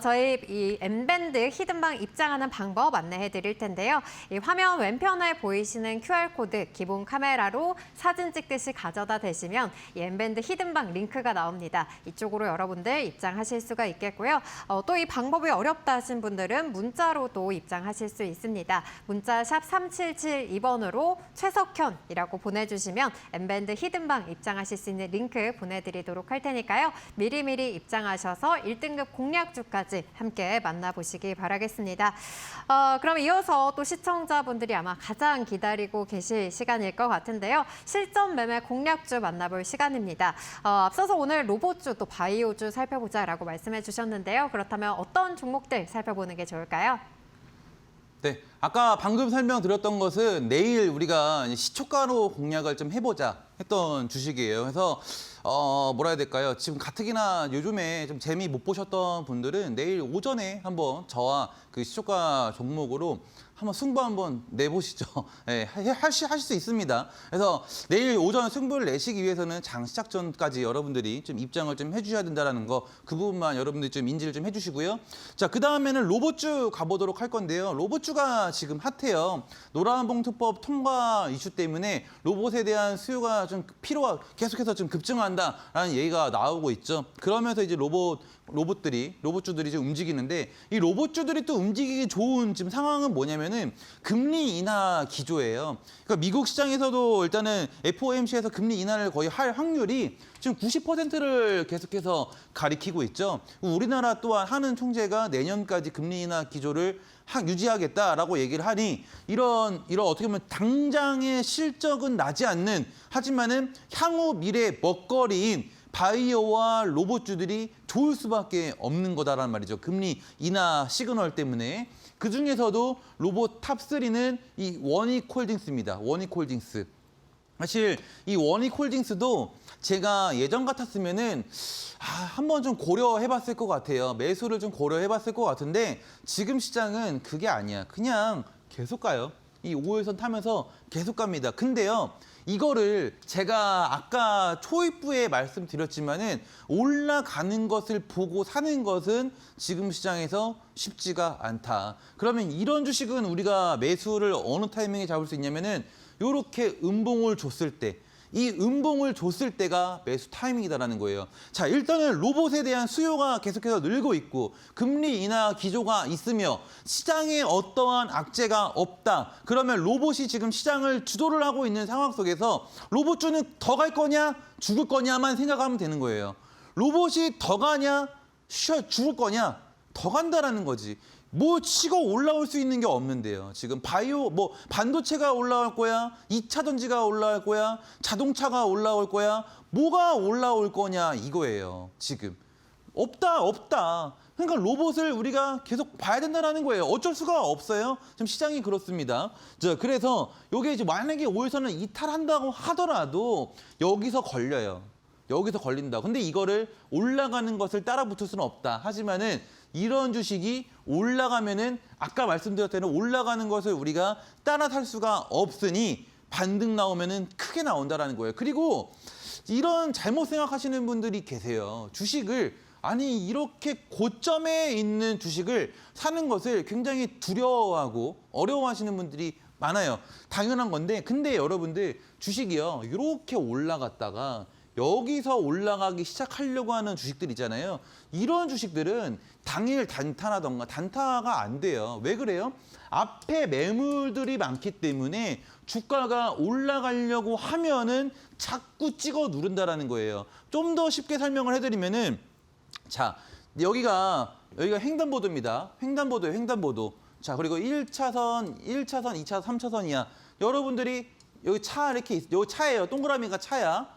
저희 이 N밴드 히든방 입장하는 방법 안내해 드릴 텐데요. 이 화면 왼편에 보이시는 QR코드 기본 카메라로 사진 찍듯이 가져다 대시면 이 N밴드 히든방 링크가 나옵니다. 이쪽으로 여러분들 입장하실 수가 있겠고요. 또 이 방법이 어렵다 하신 분들은 문자로도 입장하실 수 있습니다. 문자 샵 3772번으로 최석현이라고 보내주시면 N밴드 히든방 입장하실 수 있는 링크 보내드리도록 할 테니까요. 미리미리 입장하셔서 1등급 공략주까지 함께 만나보시기 바라겠습니다. 그럼 이어서 또 시청자분들이 아마 가장 기다리고 계실 시간일 것 같은데요. 실전 매매 공략주 만나볼 시간입니다. 앞서서 오늘 로봇주 또 바이오주 살펴보자라고 말씀해 주셨는데요. 그렇다면 어떤 종목들 살펴보는 게 좋을까요? 네, 아까 방금 설명드렸던 것은 내일 우리가 시초가로 공략을 좀 해보자 했던 주식이에요. 그래서 뭐라 해야 될까요? 지금 가뜩이나 요즘에 좀 재미 못 보셨던 분들은 내일 오전에 한번 저와 그 시초가 종목으로 한번 승부 한번 내보시죠. 네, 하실 수 있습니다. 그래서 내일 오전 승부를 내시기 위해서는 장 시작 전까지 여러분들이 좀 입장을 좀 해주셔야 된다는 거, 그 부분만 여러분들이 좀 인지를 좀 해주시고요. 자, 그 다음에는 로봇주 가보도록 할 건데요. 로봇주가 지금 핫해요. 노란봉투법 통과 이슈 때문에 로봇에 대한 수요가 좀 필요가 계속해서 좀 급증한다라는 얘기가 나오고 있죠. 그러면서 이제 로봇주들이 좀 움직이는데 이 로봇주들이 또 움직이기 좋은 지금 상황은 뭐냐면은 금리 인하 기조예요. 그러니까 미국 시장에서도 일단은 FOMC에서 금리 인하를 거의 할 확률이 지금 90%를 계속해서 가리키고 있죠. 우리나라 또한 하는 총재가 내년까지 금리 인하 기조를 유지하겠다라고 얘기를 하니 이런 어떻게 보면 당장의 실적은 나지 않는 하지만은 향후 미래 먹거리인 바이오와 로봇주들이 좋을 수밖에 없는 거다라는 말이죠. 금리 인하 시그널 때문에. 그중에서도 로봇 탑3는 이 원익홀딩스입니다. 원익홀딩스. 사실 이 원익홀딩스도 제가 예전 같았으면은 한번 좀 고려해봤을 것 같아요. 매수를 좀 고려해봤을 것 같은데 지금 시장은 그게 아니야. 그냥 계속 가요. 이 5일선 타면서 계속 갑니다. 근데요. 이거를 제가 아까 초입부에 말씀드렸지만은 올라가는 것을 보고 사는 것은 지금 시장에서 쉽지가 않다. 그러면 이런 주식은 우리가 매수를 어느 타이밍에 잡을 수 있냐면은 이렇게 음봉을 줬을 때, 이 음봉을 줬을 때가 매수 타이밍이다라는 거예요. 자, 일단은 로봇에 대한 수요가 계속해서 늘고 있고 금리 인하 기조가 있으며 시장에 어떠한 악재가 없다. 그러면 로봇이 지금 시장을 주도를 하고 있는 상황 속에서 로봇주는 더 갈 거냐 죽을 거냐만 생각하면 되는 거예요. 로봇이 더 가냐 죽을 거냐 더 간다라는 거지. 뭐 치고 올라올 수 있는 게 없는데요. 지금 바이오, 반도체가 올라올 거야, 2차 전지가 올라올 거야, 자동차가 올라올 거야, 뭐가 올라올 거냐 이거예요. 지금 없다. 그러니까 로봇을 우리가 계속 봐야 된다는 거예요. 어쩔 수가 없어요. 지금 시장이 그렇습니다. 자, 그래서 이게 이제 만약에 5일선을 이탈한다고 하더라도 여기서 걸려요. 여기서 걸린다. 근데 이거를 올라가는 것을 따라 붙을 수는 없다. 하지만은 이런 주식이 올라가면은 아까 말씀드렸던 대로 올라가는 것을 우리가 따라 살 수가 없으니 반등 나오면은 크게 나온다라는 거예요. 그리고 이런 잘못 생각하시는 분들이 계세요. 주식을 아니 이렇게 고점에 있는 주식을 사는 것을 굉장히 두려워하고 어려워하시는 분들이 많아요. 당연한 건데 근데 여러분들 주식이요. 이렇게 올라갔다가 여기서 올라가기 시작하려고 하는 주식들 있잖아요. 이런 주식들은 당일 단타라던가 단타가 안 돼요. 왜 그래요? 앞에 매물들이 많기 때문에 주가가 올라가려고 하면은 자꾸 찍어 누른다라는 거예요. 좀 더 쉽게 설명을 해드리면은 자, 여기가 횡단보도입니다. 횡단보도예요, 횡단보도. 자, 그리고 1차선, 2차선, 3차선이야. 여러분들이 여기 차 이렇게 여기 차예요. 동그라미가 차야.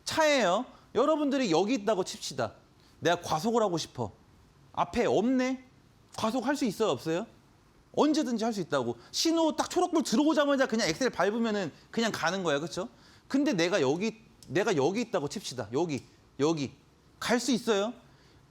차예요. 여러분들이 여기 있다고 칩시다. 내가 과속을 하고 싶어. 앞에 없네. 과속할 수 있어요, 없어요? 언제든지 할 수 있다고. 신호 딱 초록불 들어오자마자 그냥 엑셀 밟으면은 그냥 가는 거야, 그렇죠? 근데 내가 여기 있다고 칩시다. 여기 갈 수 있어요?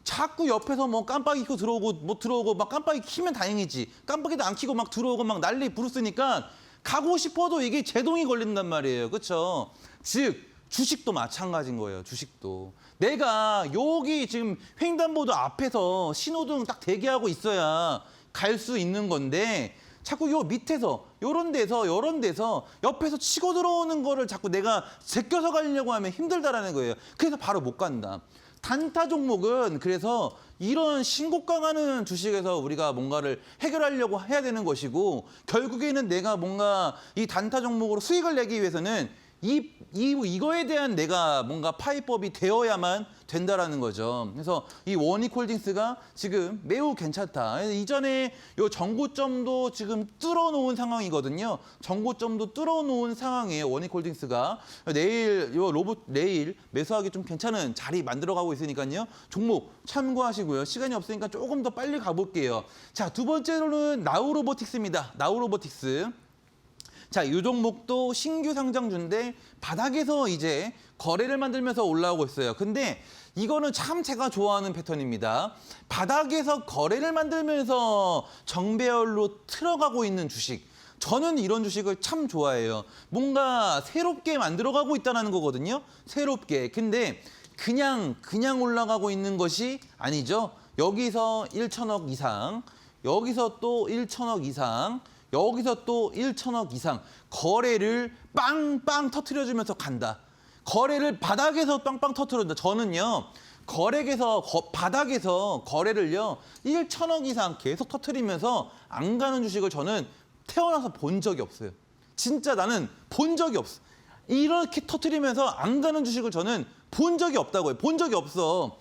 자꾸 옆에서 뭐 깜빡이 켜고 들어오고 막 깜빡이 키면 다행이지. 깜빡이도 안 켜고 막 들어오고 막 난리 부르스니까 가고 싶어도 이게 제동이 걸린단 말이에요. 그렇죠? 즉 주식도 마찬가지인 거예요. 주식도. 내가 여기 지금 횡단보도 앞에서 신호등 딱 대기하고 있어야 갈 수 있는 건데 자꾸 요 밑에서 요런 데서 옆에서 치고 들어오는 거를 자꾸 내가 제껴서 가려고 하면 힘들다라는 거예요. 그래서 바로 못 간다. 단타 종목은 그래서 이런 신고가 가는 주식에서 우리가 뭔가를 해결하려고 해야 되는 것이고 결국에는 내가 뭔가 이 단타 종목으로 수익을 내기 위해서는 이거에 대한 내가 뭔가 파이법이 되어야만 된다라는 거죠. 그래서 이 원익홀딩스가 지금 매우 괜찮다. 이전에 요 정고점도 지금 뚫어놓은 상황이거든요. 정고점도 뚫어놓은 상황이에요. 원익홀딩스가 내일 내일 매수하기 좀 괜찮은 자리 만들어가고 있으니까요. 종목 참고하시고요. 시간이 없으니까 조금 더 빨리 가볼게요. 자, 두 번째로는 나우로보틱스입니다. 나우로보틱스. 자, 이 종목도 신규 상장주인데 바닥에서 이제 거래를 만들면서 올라오고 있어요. 근데 이거는 참 제가 좋아하는 패턴입니다. 바닥에서 거래를 만들면서 정배열로 틀어가고 있는 주식. 저는 이런 주식을 참 좋아해요. 뭔가 새롭게 만들어가고 있다는 거거든요. 새롭게. 근데 그냥 올라가고 있는 것이 아니죠. 여기서 1천억 이상, 여기서 또 1천억 이상, 여기서 또 1천억 이상 거래를 빵빵 터트려주면서 간다. 거래를 바닥에서 빵빵 터트린다. 저는요. 바닥에서 거래를요. 1천억 이상 계속 터트리면서 안 가는 주식을 저는 태어나서 본 적이 없어요. 진짜 나는 본 적이 없어. 이렇게 터트리면서 안 가는 주식을 저는 본 적이 없다고요. 본 적이 없어.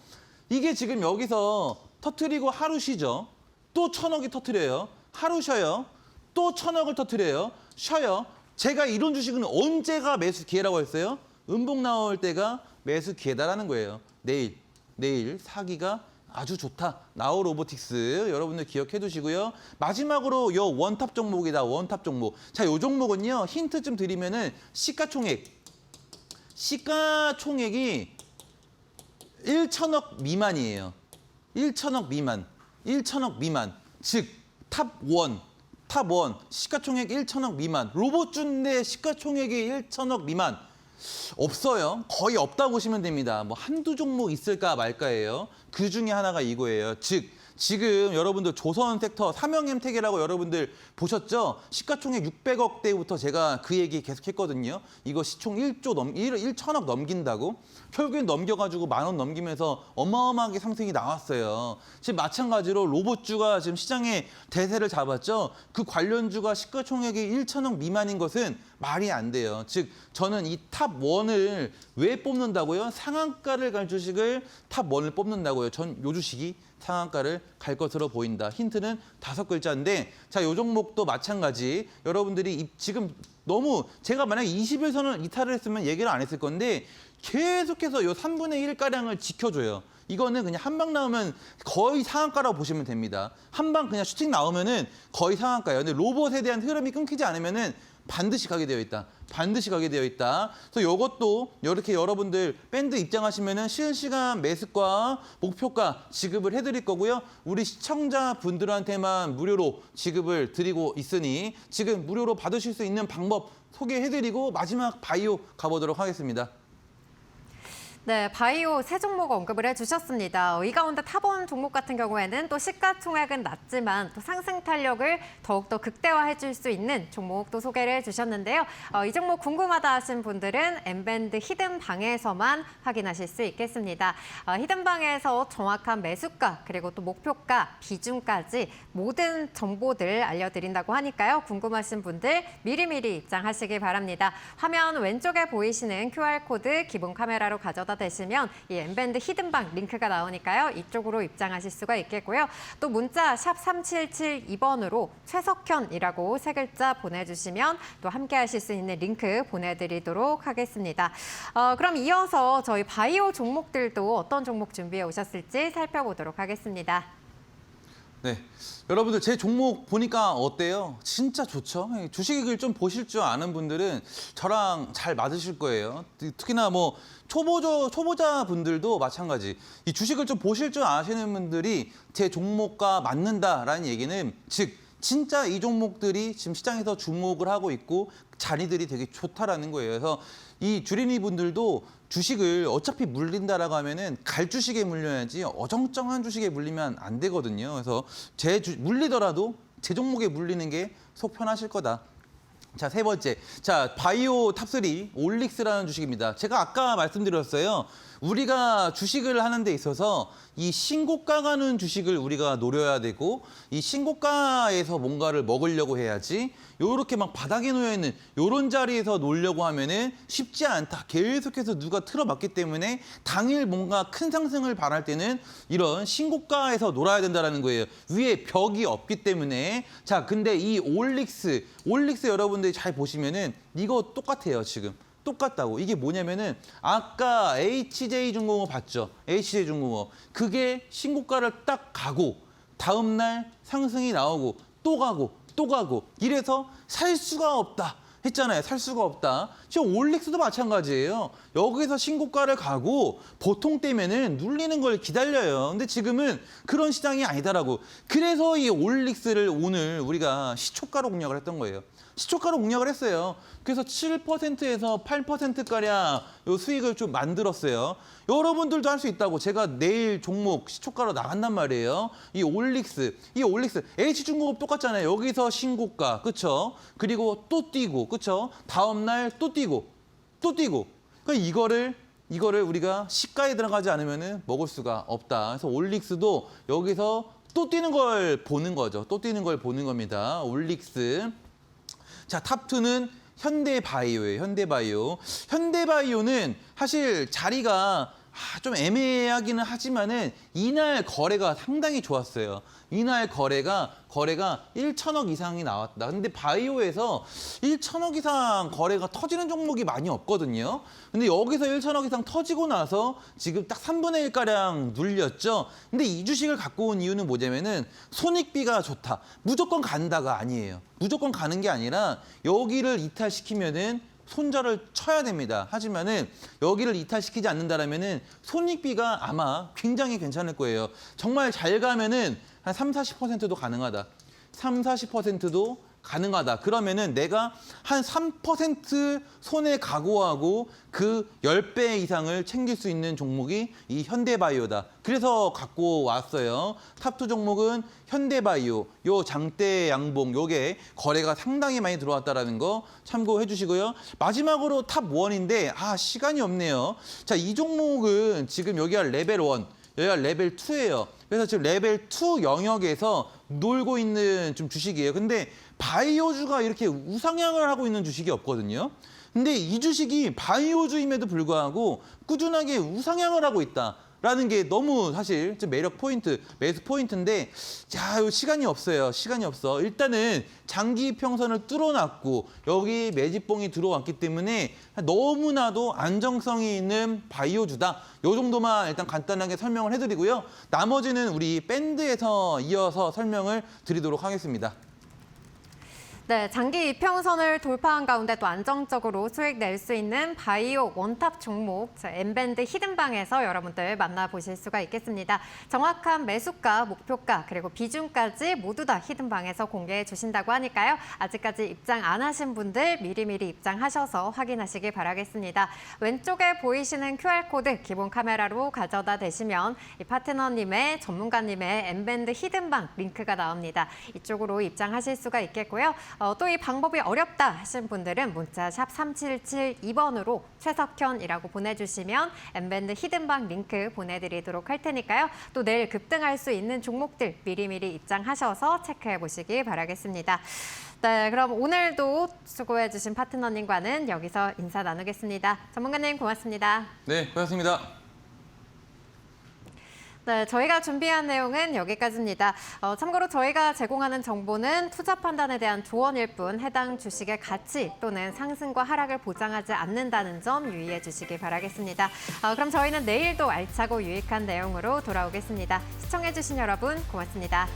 이게 지금 여기서 터트리고 하루 쉬죠. 또 1,000억이 터트려요. 하루 쉬어요. 또 1,000억을 터트려요. 쉬어요. 제가 이런 주식은 언제가 매수 기회라고 했어요? 음봉 나올 때가 매수 기회다라는 거예요. 내일 사기가 아주 좋다. 나우로보틱스 여러분들 기억해 두시고요. 마지막으로 요 원탑 종목이다. 원탑 종목. 자, 요 종목은요. 힌트 좀 드리면은 시가총액이 1천억 미만이에요. 1천억 미만. 즉 탑1 시가총액 1천억 미만. 로봇주인데 시가총액이 1천억 미만. 없어요. 거의 없다고 보시면 됩니다. 뭐 한두 종목 있을까 말까예요. 그 중에 하나가 이거예요. 즉 지금 여러분들 조선 섹터 삼형엠텍이라고 여러분들 보셨죠? 시가총액 600억대부터 제가 그 얘기 계속했거든요. 이거 시총 1천억 넘긴다고. 결국엔 넘겨가지고 10,000원 넘기면서 어마어마하게 상승이 나왔어요. 지금 마찬가지로 로봇주가 지금 시장에 대세를 잡았죠. 그 관련주가 시가총액이 1천억 미만인 것은 말이 안 돼요. 즉 저는 이 탑1을 왜 뽑는다고요? 상한가를 갈 주식을 탑1을 뽑는다고요. 전 요 주식이 상한가를 갈 것으로 보인다. 힌트는 5글자인데 자, 요 종목도 마찬가지. 여러분들이 지금 너무 제가 만약에 20일선을 이탈을 했으면 얘기를 안 했을 건데 계속해서 요 3분의 1가량을 지켜줘요. 이거는 그냥 한 방 나오면 거의 상한가라고 보시면 됩니다. 한 방 그냥 슈팅 나오면은 거의 상한가예요. 근데 로봇에 대한 흐름이 끊기지 않으면은 반드시 가게 되어 있다. 그래서 이것도 이렇게 여러분들 밴드 입장하시면은 실시간 매수가 목표가 지급을 해드릴 거고요. 우리 시청자분들한테만 무료로 지급을 드리고 있으니 지금 무료로 받으실 수 있는 방법 소개해드리고 마지막 바이오 가보도록 하겠습니다. 네, 바이오 세 종목 언급을 해주셨습니다. 이 가운데 타본 종목 같은 경우에는 또 시가총액은 낮지만 또 상승 탄력을 더욱더 극대화해줄 수 있는 종목도 소개를 해주셨는데요. 이 종목 궁금하다 하신 분들은 엠밴드 히든방에서만 확인하실 수 있겠습니다. 히든방에서 정확한 매수가 그리고 또 목표가, 비중까지 모든 정보들 알려드린다고 하니까요. 궁금하신 분들 미리미리 입장하시기 바랍니다. 화면 왼쪽에 보이시는 QR코드 기본 카메라로 가져다 대시면 이 엠밴드 히든방 링크가 나오니까요. 이쪽으로 입장하실 수가 있겠고요. 또 문자 샵 3772번으로 최석현이라고 세 글자 보내주시면 또 함께 하실 수 있는 링크 보내드리도록 하겠습니다. 그럼 이어서 저희 바이오 종목들도 어떤 종목 준비해 오셨을지 살펴보도록 하겠습니다. 네, 여러분들 제 종목 보니까 어때요? 진짜 좋죠? 주식을 좀 보실 줄 아는 분들은 저랑 잘 맞으실 거예요. 특히나 뭐 초보자 분들도 마찬가지. 이 주식을 좀 보실 줄 아시는 분들이 제 종목과 맞는다라는 얘기는 즉 진짜 이 종목들이 지금 시장에서 주목을 하고 있고 자리들이 되게 좋다라는 거예요. 그래서 이 주린이 분들도 주식을 어차피 물린다라고 하면은 갈 주식에 물려야지 어정쩡한 주식에 물리면 안 되거든요. 그래서 물리더라도 제 종목에 물리는 게 속 편하실 거다. 자, 세 번째. 자, 바이오 탑3 올릭스라는 주식입니다. 제가 아까 말씀드렸어요. 우리가 주식을 하는 데 있어서 이 신고가 가는 주식을 우리가 노려야 되고 이 신고가에서 뭔가를 먹으려고 해야지 요렇게 막 바닥에 놓여 있는 요런 자리에서 놀려고 하면은 쉽지 않다. 계속해서 누가 틀어막기 때문에 당일 뭔가 큰 상승을 바랄 때는 이런 신고가에서 놀아야 된다는 거예요. 위에 벽이 없기 때문에. 자, 근데 이 올릭스 여러분들이 잘 보시면은 이거 똑같아요, 지금. 똑같다고. 이게 뭐냐면은 아까 HJ중공업 봤죠? HJ중공업. 그게 신고가를 딱 가고 다음 날 상승이 나오고 또 가고 또 가고 이래서 살 수가 없다. 했잖아요. 살 수가 없다. 지금 올릭스도 마찬가지예요. 여기서 신고가를 가고 보통 때면은 눌리는 걸 기다려요. 근데 지금은 그런 시장이 아니다라고. 그래서 이 올릭스를 오늘 우리가 시초가로 공략을 했던 거예요. 시초가로 공략을 했어요. 그래서 7%에서 8%가량 요 수익을 좀 만들었어요. 여러분들도 할 수 있다고. 제가 내일 종목 시초가로 나간단 말이에요. 이 올릭스, H중공업 똑같잖아요. 여기서 신고가, 그쵸? 그리고 또 뛰고, 그쵸? 다음 날 또 뛰고, 또 뛰고. 그러니까 이거를 우리가 시가에 들어가지 않으면 먹을 수가 없다. 그래서 올릭스도 여기서 또 뛰는 걸 보는 거죠. 또 뛰는 걸 보는 겁니다. 올릭스. 자, 탑2는 현대바이오예요. 현대바이오는 사실 자리가 좀 애매하기는 하지만은 이날 거래가 상당히 좋았어요. 이날 거래가 1천억 이상이 나왔다. 근데 바이오에서 1천억 이상 거래가 터지는 종목이 많이 없거든요. 근데 여기서 1천억 이상 터지고 나서 지금 딱 3분의 1가량 눌렸죠. 근데 이 주식을 갖고 온 이유는 뭐냐면은 손익비가 좋다. 무조건 간다가 아니에요. 무조건 가는 게 아니라 여기를 이탈시키면은 손절을 쳐야 됩니다. 하지만은 여기를 이탈시키지 않는다라면은 손익비가 아마 굉장히 괜찮을 거예요. 정말 잘 가면은 한 30~40%도 가능하다. 30~40%도 가능하다. 그러면은 내가 한 3% 손해 각오하고 그 10배 이상을 챙길 수 있는 종목이 이 현대바이오다. 그래서 갖고 왔어요. 탑2 종목은 현대바이오, 요 장대 양봉, 요게 거래가 상당히 많이 들어왔다는 거 참고해 주시고요. 마지막으로 탑1인데 시간이 없네요. 자, 이 종목은 지금 여기가 레벨 1, 여기가 레벨 2예요. 그래서 지금 레벨 2 영역에서 놀고 있는 좀 주식이에요. 근데 바이오주가 이렇게 우상향을 하고 있는 주식이 없거든요. 근데 이 주식이 바이오주임에도 불구하고 꾸준하게 우상향을 하고 있다라는 게 너무 사실 좀 매력 포인트, 매수 포인트인데 자, 시간이 없어요. 시간이 없어. 일단은 장기 평선을 뚫어놨고 여기 매집봉이 들어왔기 때문에 너무나도 안정성이 있는 바이오주다. 요 정도만 일단 간단하게 설명을 해드리고요. 나머지는 우리 밴드에서 이어서 설명을 드리도록 하겠습니다. 네, 장기 이평선을 돌파한 가운데 또 안정적으로 수익 낼 수 있는 바이오 원탑 종목 엠밴드 히든방에서 여러분들 만나보실 수가 있겠습니다. 정확한 매수가, 목표가, 그리고 비중까지 모두 다 히든방에서 공개해 주신다고 하니까요. 아직까지 입장 안 하신 분들 미리미리 입장하셔서 확인하시기 바라겠습니다. 왼쪽에 보이시는 QR코드 기본 카메라로 가져다 대시면 이 파트너님의 전문가님의 엠밴드 히든방 링크가 나옵니다. 이쪽으로 입장하실 수가 있겠고요. 또 이 방법이 어렵다 하신 분들은 문자 샵 3772번으로 최석현이라고 보내주시면 엠밴드 히든방 링크 보내드리도록 할 테니까요. 또 내일 급등할 수 있는 종목들 미리미리 입장하셔서 체크해 보시기 바라겠습니다. 네, 그럼 오늘도 수고해주신 파트너님과는 여기서 인사 나누겠습니다. 전문가님 고맙습니다. 네, 고맙습니다. 네, 저희가 준비한 내용은 여기까지입니다. 참고로 저희가 제공하는 정보는 투자 판단에 대한 조언일 뿐 해당 주식의 가치 또는 상승과 하락을 보장하지 않는다는 점 유의해 주시기 바라겠습니다. 그럼 저희는 내일도 알차고 유익한 내용으로 돌아오겠습니다. 시청해 주신 여러분 고맙습니다.